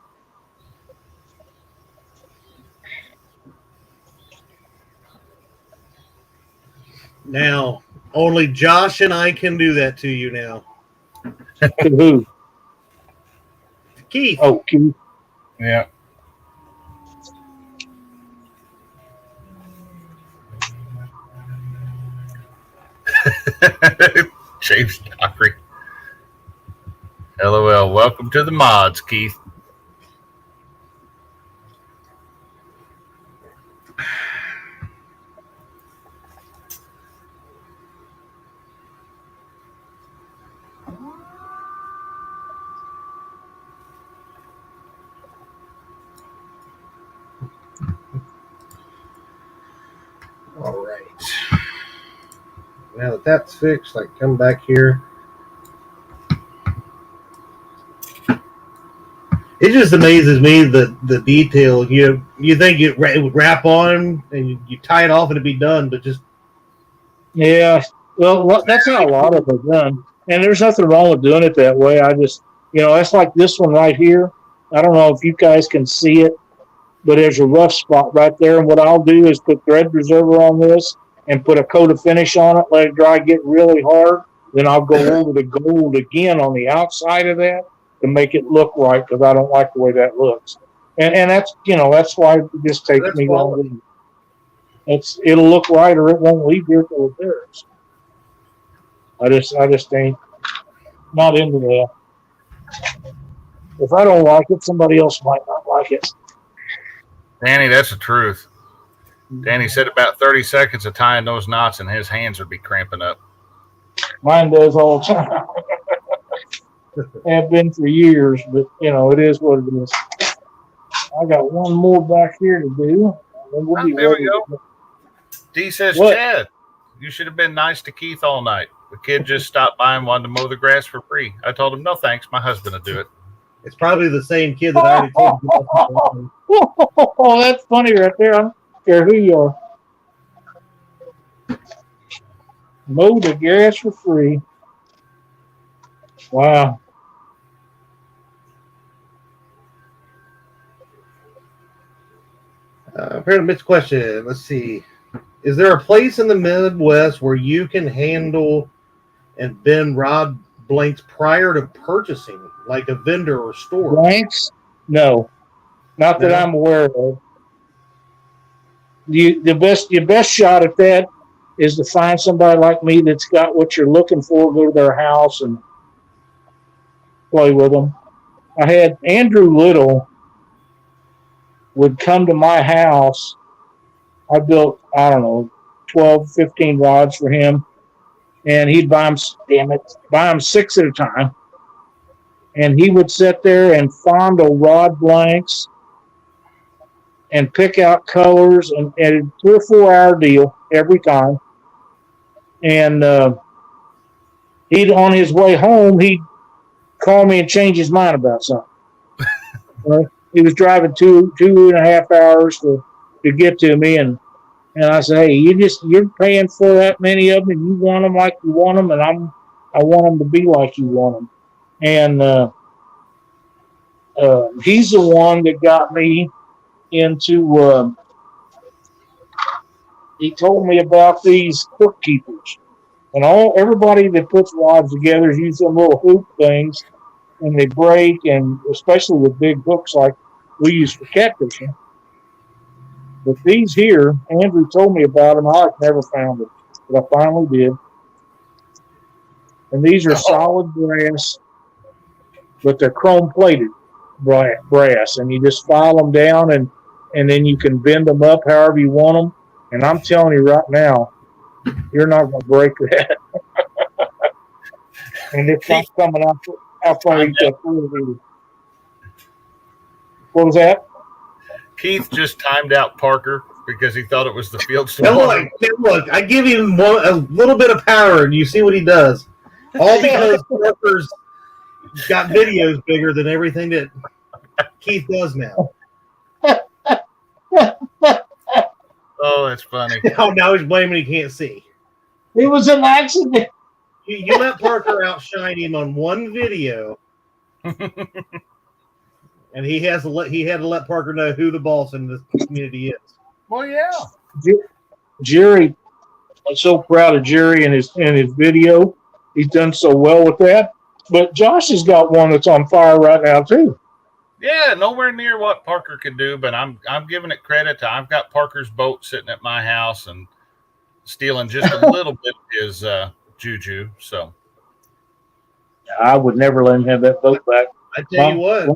S1: Now, only Josh and I can do that to you now.
S3: To who?
S1: Keith.
S3: Oh, Keith.
S2: Yeah. James Dockery. LOL. Welcome to the mods, Keith.
S1: All right. Now that that's fixed, I come back here. It just amazes me the detail. You think it would wrap on and you tie it off and it'd be done, but just
S3: Yeah. Well, that's how a lot of it done. And there's nothing wrong with doing it that way. I just, that's like this one right here. I don't know if you guys can see it, but there's a rough spot right there. And what I'll do is put thread preserver on this and put a coat of finish on it, let it dry, get really hard. Then I'll go over the gold again on the outside of that to make it look right, because I don't like the way that looks. And that's, that's why it just takes me longer. It'll look right or it won't leave here till it does. I just ain't not into that. If I don't like it, somebody else might not like it.
S2: Danny, that's the truth. Danny said about 30 seconds of tying those knots and his hands would be cramping up.
S3: Mine does all the time. Have been for years, but it is what it is. I got one more back here to do.
S2: There we go. D says,
S3: What?
S2: Chad, you should have been nice to Keith all night. The kid just stopped by and wanted to mow the grass for free. I told him, no thanks, my husband will do it.
S1: it's probably the same kid that I already told you.
S3: Oh, that's funny right there. I don't care who you are. Mow the grass for free. Wow.
S1: Apparently, missed question. Let's see. Is there a place in the Midwest where you can handle and bend rod blanks prior to purchasing, like a vendor or store?
S3: Blanks? No, not that I'm aware of. Your best shot at that is to find somebody like me that's got what you're looking for. Go to their house and play with them. I had Andrew Little would come to my house. I built, I don't know, 12, 15 rods for him. And he'd buy them 6 at a time. And he would sit there and fondle rod blanks and pick out colors, and a 3 or 4 hour deal every time. And he'd, on his way home, he'd call me and change his mind about something. He was driving 2.5 hours to get to me, and I said, hey, you're paying for that many of them, and you want them like you want them, and I want them to be like you want them. And he's the one that got me into. He told me about these hook keepers, and everybody that puts rods together is using them little hoop things, and they break, and especially with big hooks like we use for catfishing. But these here, Andrew told me about them. I've never found them, but I finally did. And these are solid brass, but they're chrome-plated brass, and you just file them down, and then you can bend them up however you want them. And I'm telling you right now, you're not going to break that. And it's not coming out after you get through. What was that?
S2: Keith just timed out Parker because he thought it was the field store.
S1: Look, I give him a little bit of power, and you see what he does. All because Parker's got videos bigger than everything that Keith does now.
S2: Oh, that's funny.
S1: Now he's blaming he can't see.
S3: It was an accident.
S1: You let Parker outshine him on one video, and he had to let Parker know who the boss in this community is.
S2: Well, yeah.
S3: Jerry, I'm so proud of Jerry and his video. He's done so well with that. But Josh has got one that's on fire right now too.
S2: Yeah, nowhere near what Parker could do, but I'm giving it credit to. I've got Parker's boat sitting at my house and stealing just a little bit of his juju. So
S3: I would never let him have that boat back.
S1: I tell you what.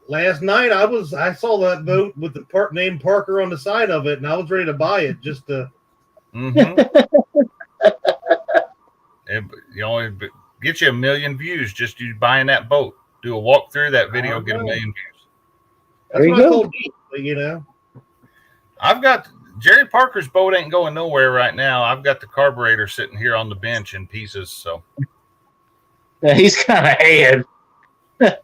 S1: Last night I saw that boat with the name Parker on the side of it, and I was ready to buy it just to.
S2: It get you 1 million views just you buying that boat. Do a walkthrough that video, get 1 million views.
S1: That's what I told you.
S2: I've got Jerry Parker's boat ain't going nowhere right now. I've got the carburetor sitting here on the bench in pieces. So
S3: yeah, he's kind of had. Let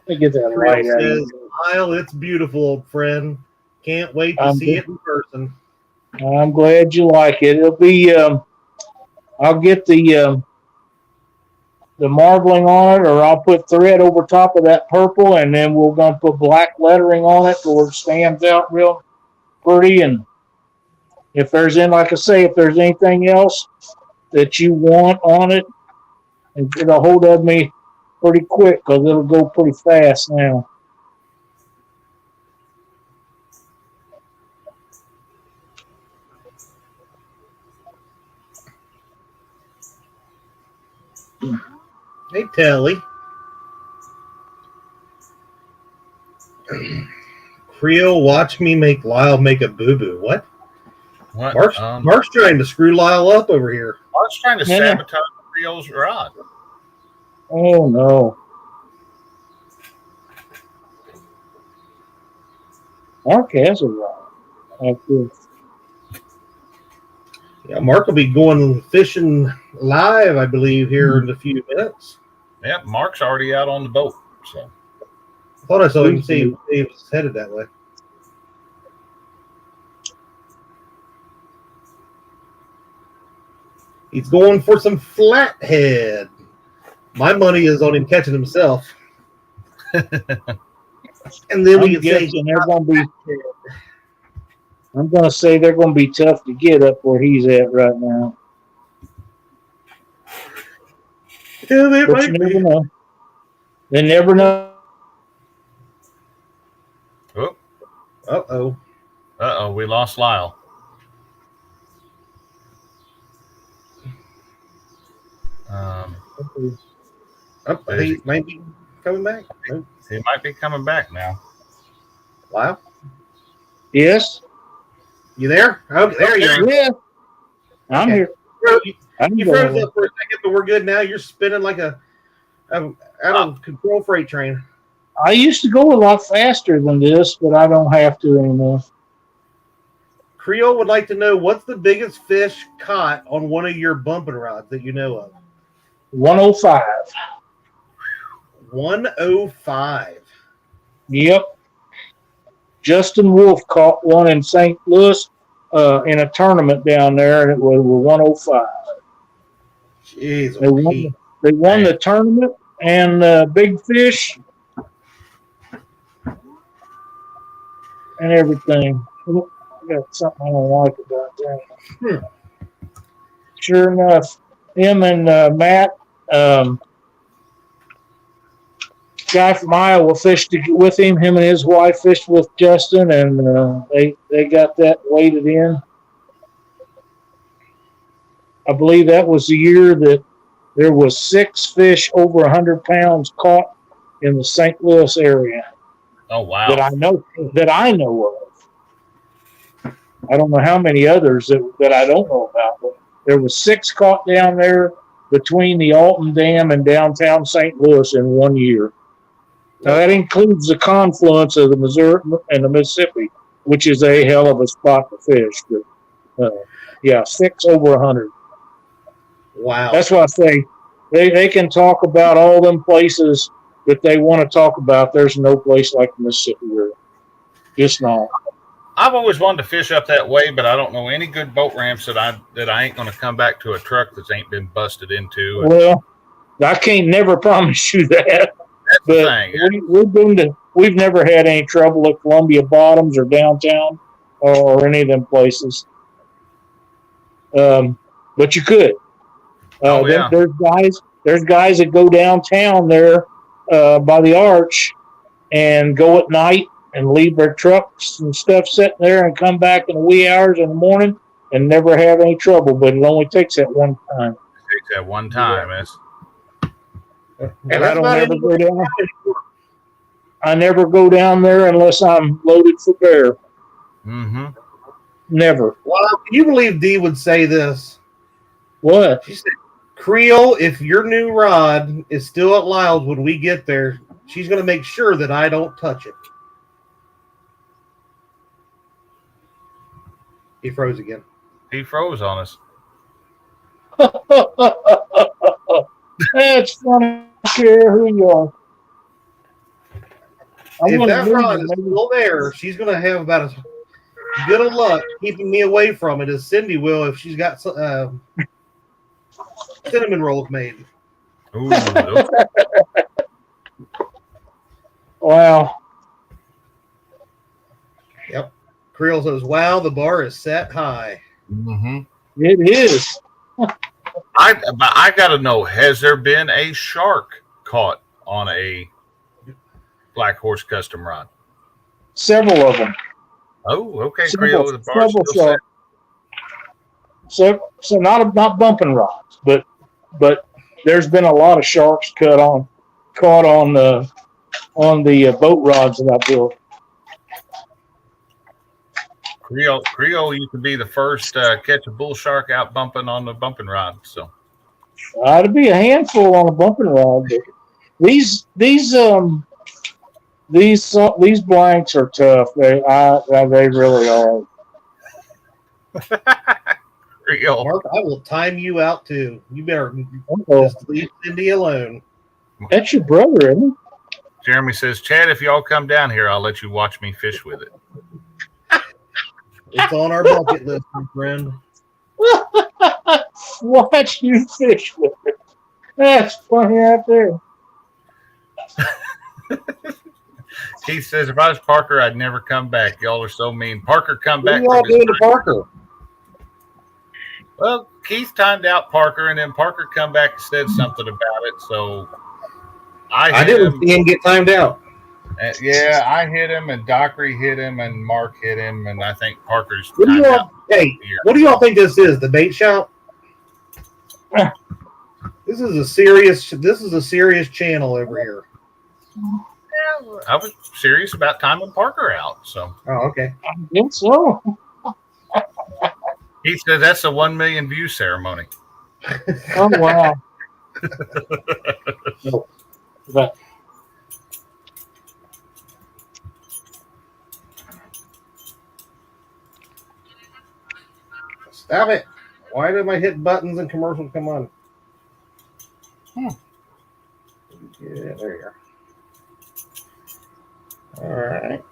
S3: me get that light out.
S1: Says, Lyle, it's beautiful, old friend. Can't wait to see it in person.
S3: I'm glad you like it. It'll be. I'll get the marbling on it, or I'll put thread over top of that purple, and then we're going to put black lettering on it so it stands out real pretty. And if there's like I say, if there's anything else that you want on it, and get a hold of me pretty quick because it'll go pretty fast now.
S1: Hey, Telly. Creel, watch me make Lyle make a boo-boo. What? Mark's trying to screw Lyle up over here.
S2: Mark's trying to sabotage Creole's rod.
S3: Oh, no. Mark has a rod.
S1: Yeah, Mark will be going fishing live, I believe, here in a few minutes.
S2: Yeah, Mark's already out on the boat. So
S1: I thought I saw him see he was headed that way. He's going for some flathead. My money is on him catching himself. And then we can say
S3: they're going to be. I'm going to say they're going to be tough to get up where he's at right now.
S1: Yeah, they
S3: But
S1: might
S3: you
S1: be.
S3: never know. They never know.
S2: Oh,
S1: Uh-oh.
S2: we lost Lyle.
S1: He might be coming back. Nope.
S2: He might be coming back now.
S1: Wow.
S3: Yes.
S1: You there? Oh, there you are.
S3: Yeah. I'm
S1: Okay.
S3: here.
S1: You froze up for a second, but we're good now. You're spinning like a out of control freight train.
S3: I used to go a lot faster than this, but I don't have to anymore.
S1: Creole would like to know, what's the biggest fish caught on one of your bumping rods that you know of?
S3: 105.
S1: 105.
S3: Yep. Justin Wolf caught one in St. Louis in a tournament down there, and it was 105.
S1: Jeez,
S3: they won the tournament, and big fish and everything. I got something I don't like about that. Sure enough, him and Matt, guy from Iowa, fished with him. Him and his wife fished with Justin, and they got that weighted in. I believe that was the year that there was 6 fish over 100 pounds caught in the St. Louis area.
S2: Oh wow!
S3: That I know of. I don't know how many others that I don't know about, but there was 6 caught down there between the Alton Dam and downtown St. Louis in 1 year. Now that includes the confluence of the Missouri and the Mississippi, which is a hell of a spot to fish. But, 6 over 100.
S1: Wow.
S3: That's why I say they can talk about all them places that they want to talk about. There's no place like the Mississippi River. Just not.
S2: I've always wanted to fish up that way, but I don't know any good boat ramps that I ain't going to come back to a truck that ain't been busted into.
S3: Well, I can't never promise you that.
S2: That's the thing.
S3: We've never had any trouble at Columbia Bottoms or downtown or any of them places. But you could. There's guys that go downtown there by the arch and go at night and leave their trucks and stuff sitting there and come back in the wee hours in the morning and never have any trouble. But it only takes that one time.
S2: It takes that one time.
S3: Yeah. And I don't ever go down. I never go down there unless I'm loaded for bear.
S2: Mm-hmm.
S3: Never.
S1: Well, can you believe Dee would say this?
S3: What?
S1: She said, Creole, if your new rod is still at Lyle's when we get there, she's going to make sure that I don't touch it. He froze again.
S2: He froze on us.
S3: That's funny. I don't care who you are.
S1: If that rod is still there, she's going to have about as good of luck keeping me away from it as Cindy will if she's got cinnamon rolls made.
S2: Ooh,
S3: Wow.
S1: Yep. Creole says, wow, the bar is set high.
S2: mm-hmm.
S3: It is.
S2: I got to know, has there been a shark caught on a Blackhorse custom rod?
S3: Several of them.
S2: Oh, okay. Creole, the bar
S3: several
S2: still set.
S3: So not bumping rods, but there's been a lot of sharks caught on the boat rods that I built.
S2: Creole used to be the first catch a bull shark out bumping on the bumping rod. So
S3: It'd be a handful on a bumping rod, but these blanks are tough. They really are.
S2: Creole.
S1: Mark, I will time you out too. You better just leave Cindy alone.
S3: That's your brother, isn't it?
S2: Jeremy says, Chad, if y'all come down here, I'll let you watch me fish with it.
S1: It's on our bucket list, my friend.
S3: Watch you fish with it. That's funny out there.
S2: Keith says, if I was Parker, I'd never come back. Y'all are so mean. Parker, come
S1: What are
S2: back.
S1: y'all doing to Parker?
S2: Well, Keith timed out Parker, and then Parker come back and said something about it. So I
S1: didn't see him get timed out.
S2: Yeah, I hit him, and Dockery hit him, and Mark hit him, and I think Parker's
S1: What do
S2: timed
S1: y'all?
S2: out.
S1: Hey, what do y'all think this is? The bait shop? This is a serious channel over here.
S2: Yeah, I was serious about timing Parker out. So,
S1: Oh, okay.
S3: I think so.
S2: he said that's a 1 million view ceremony.
S3: Oh, wow. But
S1: Stop it! Why did my hit buttons and commercials come on? Yeah, there you are. All right.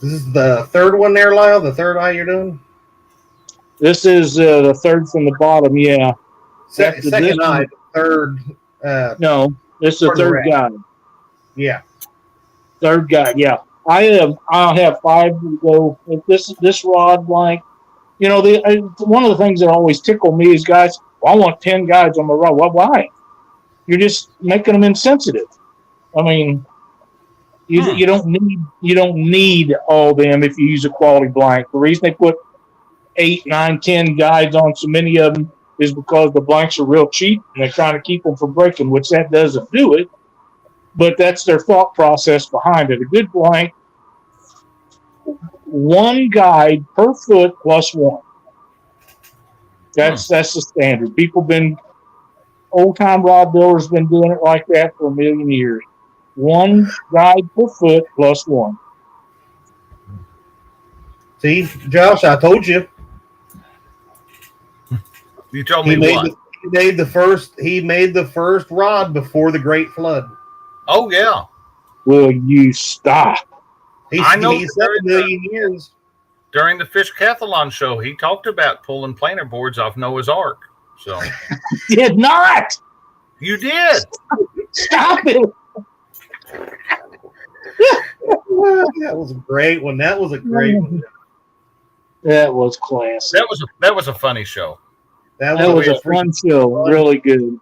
S1: This is the third one there, Lyle? The third eye you're doing?
S3: this is the third from the bottom, yeah. After
S1: Second
S3: this
S1: eye,
S3: one-
S1: third.
S3: No, this is the
S1: Further
S3: third
S1: right.
S3: guy.
S1: Yeah.
S3: Third guy, yeah. I'll have 5 to go. If this rod blank, you know, one of the things that always tickle me is guys. Well, I want 10 guides on my rod. Well, why? You're just making them insensitive. I mean, you don't need all them if you use a quality blank. The reason they put 8, 9, 10 guides on so many of them is because the blanks are real cheap and they're trying to keep them from breaking, which that doesn't do it. But that's their thought process behind it. A good blank, 1 guide per foot plus 1. That's the standard. Old time rod builders been doing it like that for a million years. 1 guide per foot plus 1.
S1: See, Josh, I told you.
S2: You told
S1: He
S2: me what?
S1: made the first rod before the Great Flood.
S2: Oh, yeah.
S3: Will you stop?
S2: I know
S1: He said a million years.
S2: During the Fish Cathalon show, he talked about pulling planer boards off Noah's Ark. So
S3: Did not
S2: you did.
S3: stop it.
S1: That was a great one. That was a great one.
S3: That was classic.
S2: That was a funny show.
S3: That was a fun show. Really good.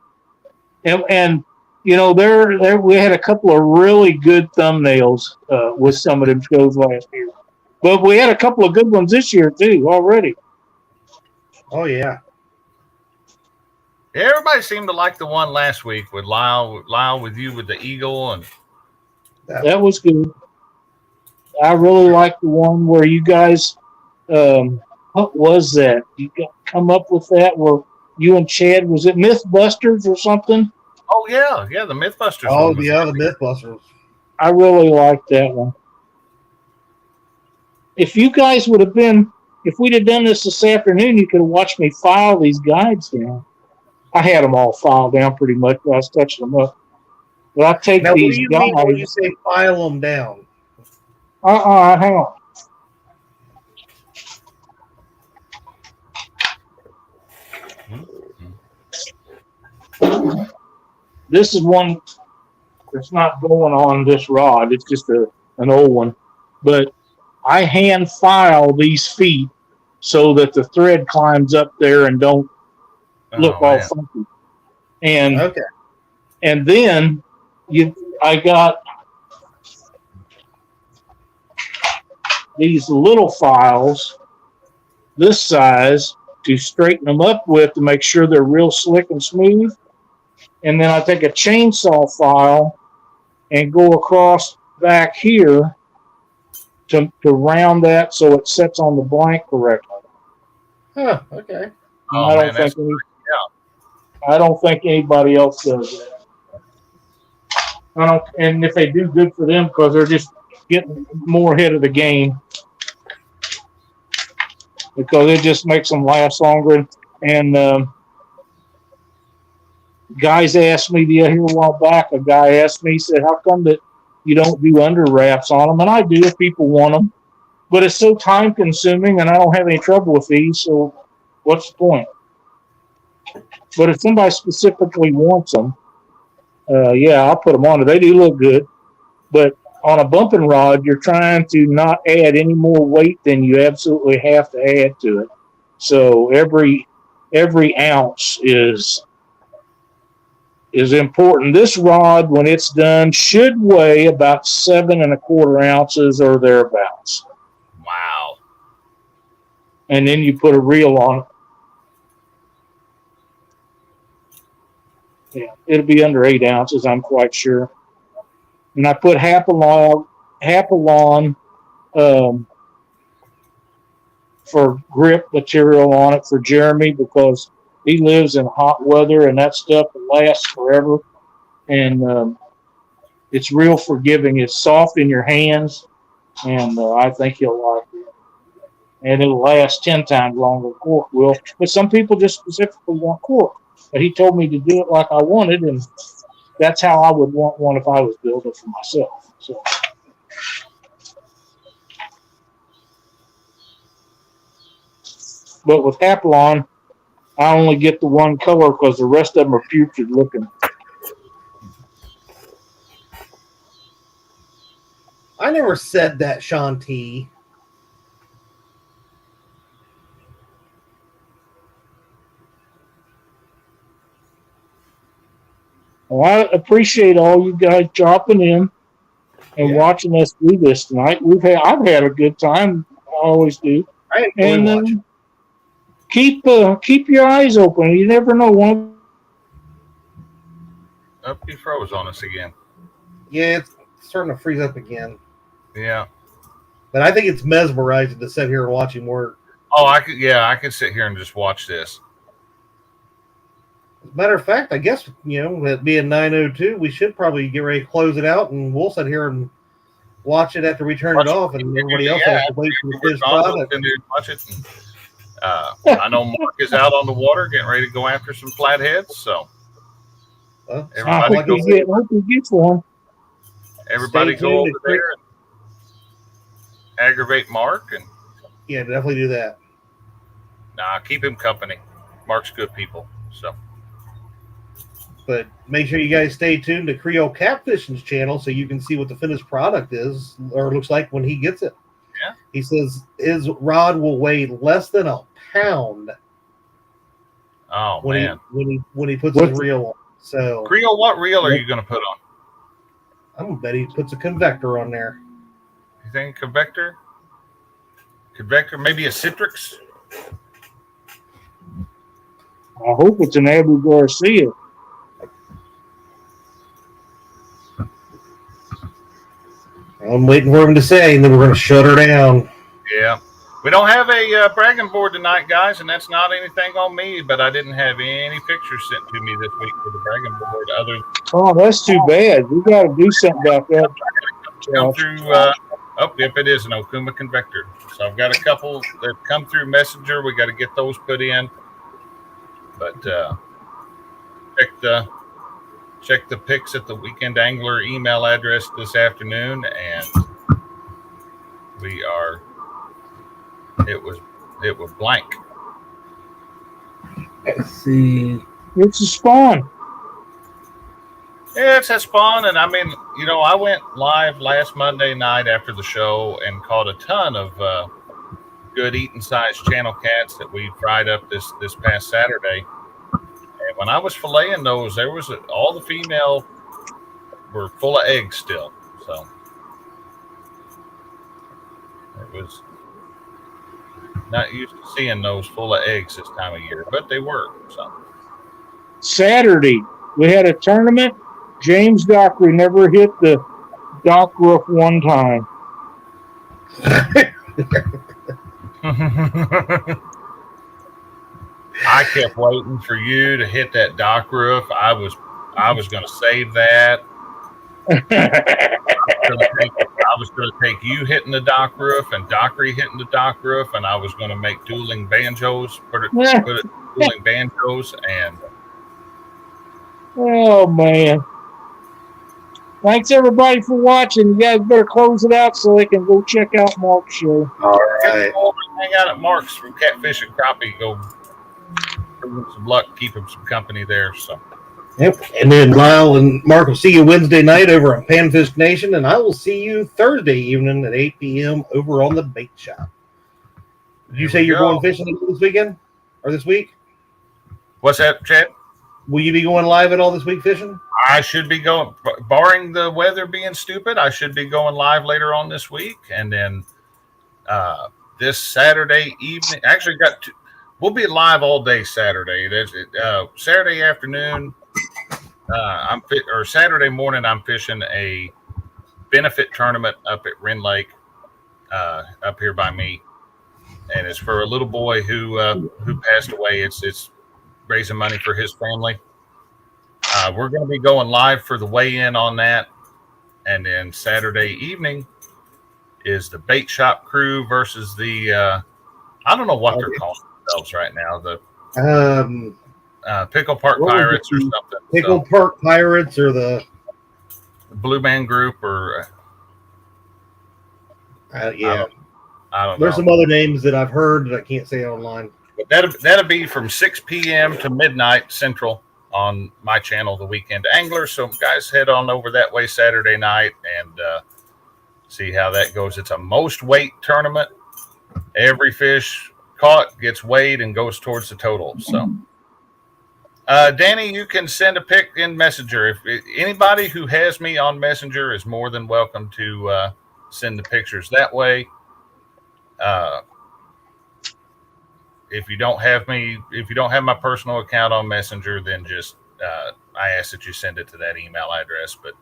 S3: And you know, there we had a couple of really good thumbnails with some of them shows last year. But we had a couple of good ones this year too already.
S1: Oh yeah.
S2: Everybody seemed to like the one last week with Lyle with you with the eagle, and
S3: that was good. I really liked the one where you guys, what was that? You come up with that where you and Chad, was it Mythbusters or something?
S2: oh yeah, the Mythbusters.
S1: Oh
S2: one was
S1: yeah, the
S2: great.
S1: Mythbusters.
S3: I really liked that one. If you guys would have been, if we'd have done this afternoon, you could have watched me file these guides down. I had them all filed down pretty much, but I was touching them up. But I take
S1: Now,
S3: these
S1: what do you mean when you
S3: guides.
S1: say file them down?
S3: Hang on. This is one that's not going on this rod. It's just an old one. But I hand file these feet so that the thread climbs up there and don't look all funky. And
S1: Okay.
S3: and then I got these little files this size to straighten them up with to make sure they're real slick and smooth. And then I take a chainsaw file and go across back here to round that so it sets on the blank correctly.
S1: Huh, okay.
S2: Oh,
S3: I don't think anybody else does that. And if they do, good for them because they're just getting more ahead of the game. Because it just makes them last longer. And guys asked me here a while back, a guy asked me, he said, how come that you don't do under wraps on them? And I do if people want them. but it's so time consuming, and I don't have any trouble with these. So what's the point? But if somebody specifically wants them, yeah, I'll put them on. They do look good, but on a bumping rod, you're trying to not add any more weight than you absolutely have to add to it. So every ounce is important. This rod, when it's done, should weigh about 7 1/4 ounces or thereabouts.
S2: Wow.
S3: And then you put a reel on it. Yeah, it'll be under 8 ounces, I'm quite sure. And I put Hapalon for grip material on it for Jeremy, because he lives in hot weather and that stuff lasts forever. And it's real forgiving. It's soft in your hands, and I think he'll like it. And it'll last 10 times longer than cork will. But some people just specifically want cork. But he told me to do it like I wanted, and that's how I would want one if I was building for myself. So. But with Hapalon, I only get the one color because the rest of them are putrid looking.
S1: I never said that, Sean T.
S3: Well, I appreciate all you guys dropping in and watching us do this tonight. I've had a good time. I always do.
S1: I enjoy watching.
S3: Keep your eyes open. You never know.
S2: He froze on us again.
S1: Yeah, it's starting to freeze up again.
S2: Yeah.
S1: But I think it's mesmerizing to sit here and watch him work.
S2: Oh, I could sit here and just watch this.
S1: As a matter of fact, I guess, it being 9:02, we should probably get ready to close it out, and we'll sit here and watch it after we turn it off, and everybody else has to wait for the finished product.
S2: Watch it. I know Mark is out on the water getting ready to go after some flatheads, so
S3: I hope he gets one.
S2: Everybody go over there and aggravate Mark, and
S1: yeah, definitely do that.
S2: Keep him company. Mark's good people, so.
S1: But make sure you guys stay tuned to Creole Catfishing's channel so you can see what the finished product is or looks like when he gets it.
S2: Yeah.
S1: He says his rod will weigh less than a pound.
S2: Oh,
S1: when he puts his reel on. So
S2: Creole, what reel are you going to put on?
S1: I'm gonna bet he puts a convector on there.
S2: You think convector? Convector, maybe a Citrix?
S3: I hope it's an Abu Garcia.
S1: I'm waiting for him to say, and then we're going to shut her down.
S2: Yeah. We don't have a bragging board tonight, guys, and that's not anything on me, but I didn't have any pictures sent to me this week for the bragging board.
S3: Oh, that's too bad. We got to do something about that.
S2: Come through, yep, it is an Okuma convector. So I've got a couple that come through Messenger. We got to get those put in. But check the pics at the Weekend Angler email address this afternoon, and it was blank.
S1: Let's see.
S3: It's a spawn.
S2: Yeah, it's a spawn, and I mean, I went live last Monday night after the show and caught a ton of good eating sized channel cats that we fried up this past Saturday. And when I was filleting those, there was all the female were full of eggs still. So it was not used to seeing those full of eggs this time of year, but they were. So
S3: Saturday, we had a tournament. James Dockery never hit the dock roof one time.
S2: I kept waiting for you to hit that dock roof. I was going to save that. I was going to take you hitting the dock roof and Dockery hitting the dock roof, and I was going to make dueling banjos, put it dueling banjos, and
S3: oh man, Thanks everybody for watching. You guys better close it out so they can go check out Mark's show.
S1: All right.
S2: Hang out at Mark's from Catfish and Crappie. Go bring him some luck, keep him some company there. So.
S1: Yep. And then Lyle and Mark will see you Wednesday night over on Panfish Nation, and I will see you Thursday evening at 8 p.m. over on the bait shop. Did you say you're going fishing this weekend or this week?
S2: What's that, Chad?
S1: Will you be going live at all this week fishing?
S2: I should be going, barring the weather being stupid, I should be going live later on this week. And then this Saturday evening, actually we'll be live all day Saturday. Saturday afternoon, Saturday morning, I'm fishing a benefit tournament up at Wren Lake, up here by me. And it's for a little boy who passed away. It's raising money for his family. We're going to be going live for the weigh-in on that. And then Saturday evening is the bait shop crew versus the, I don't know what they're calling themselves right now. The Pickle Park Pirates or something.
S1: Pickle Park Pirates or the
S2: Blue Man Group or.
S1: Yeah.
S2: I don't know.
S1: There's some other names that I've heard that I can't say online.
S2: But that'll be from 6 p.m. to midnight Central on my channel, The Weekend Angler. So guys, head on over that way Saturday night and see how that goes. It's a most weight tournament. Every fish caught gets weighed and goes towards the total. So, Danny, you can send a pic in Messenger. If anybody who has me on Messenger is more than welcome to send the pictures that way. If you don't have my personal account on Messenger, then just I ask that you send it to that email address. But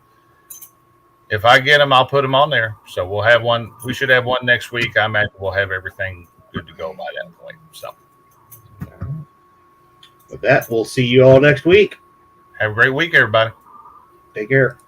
S2: if I get them, I'll put them on there. So we'll have one. We should have one next week. I imagine we'll have everything good to go by that point. So
S1: with that, we'll see you all next week.
S2: Have a great week, everybody.
S1: Take care.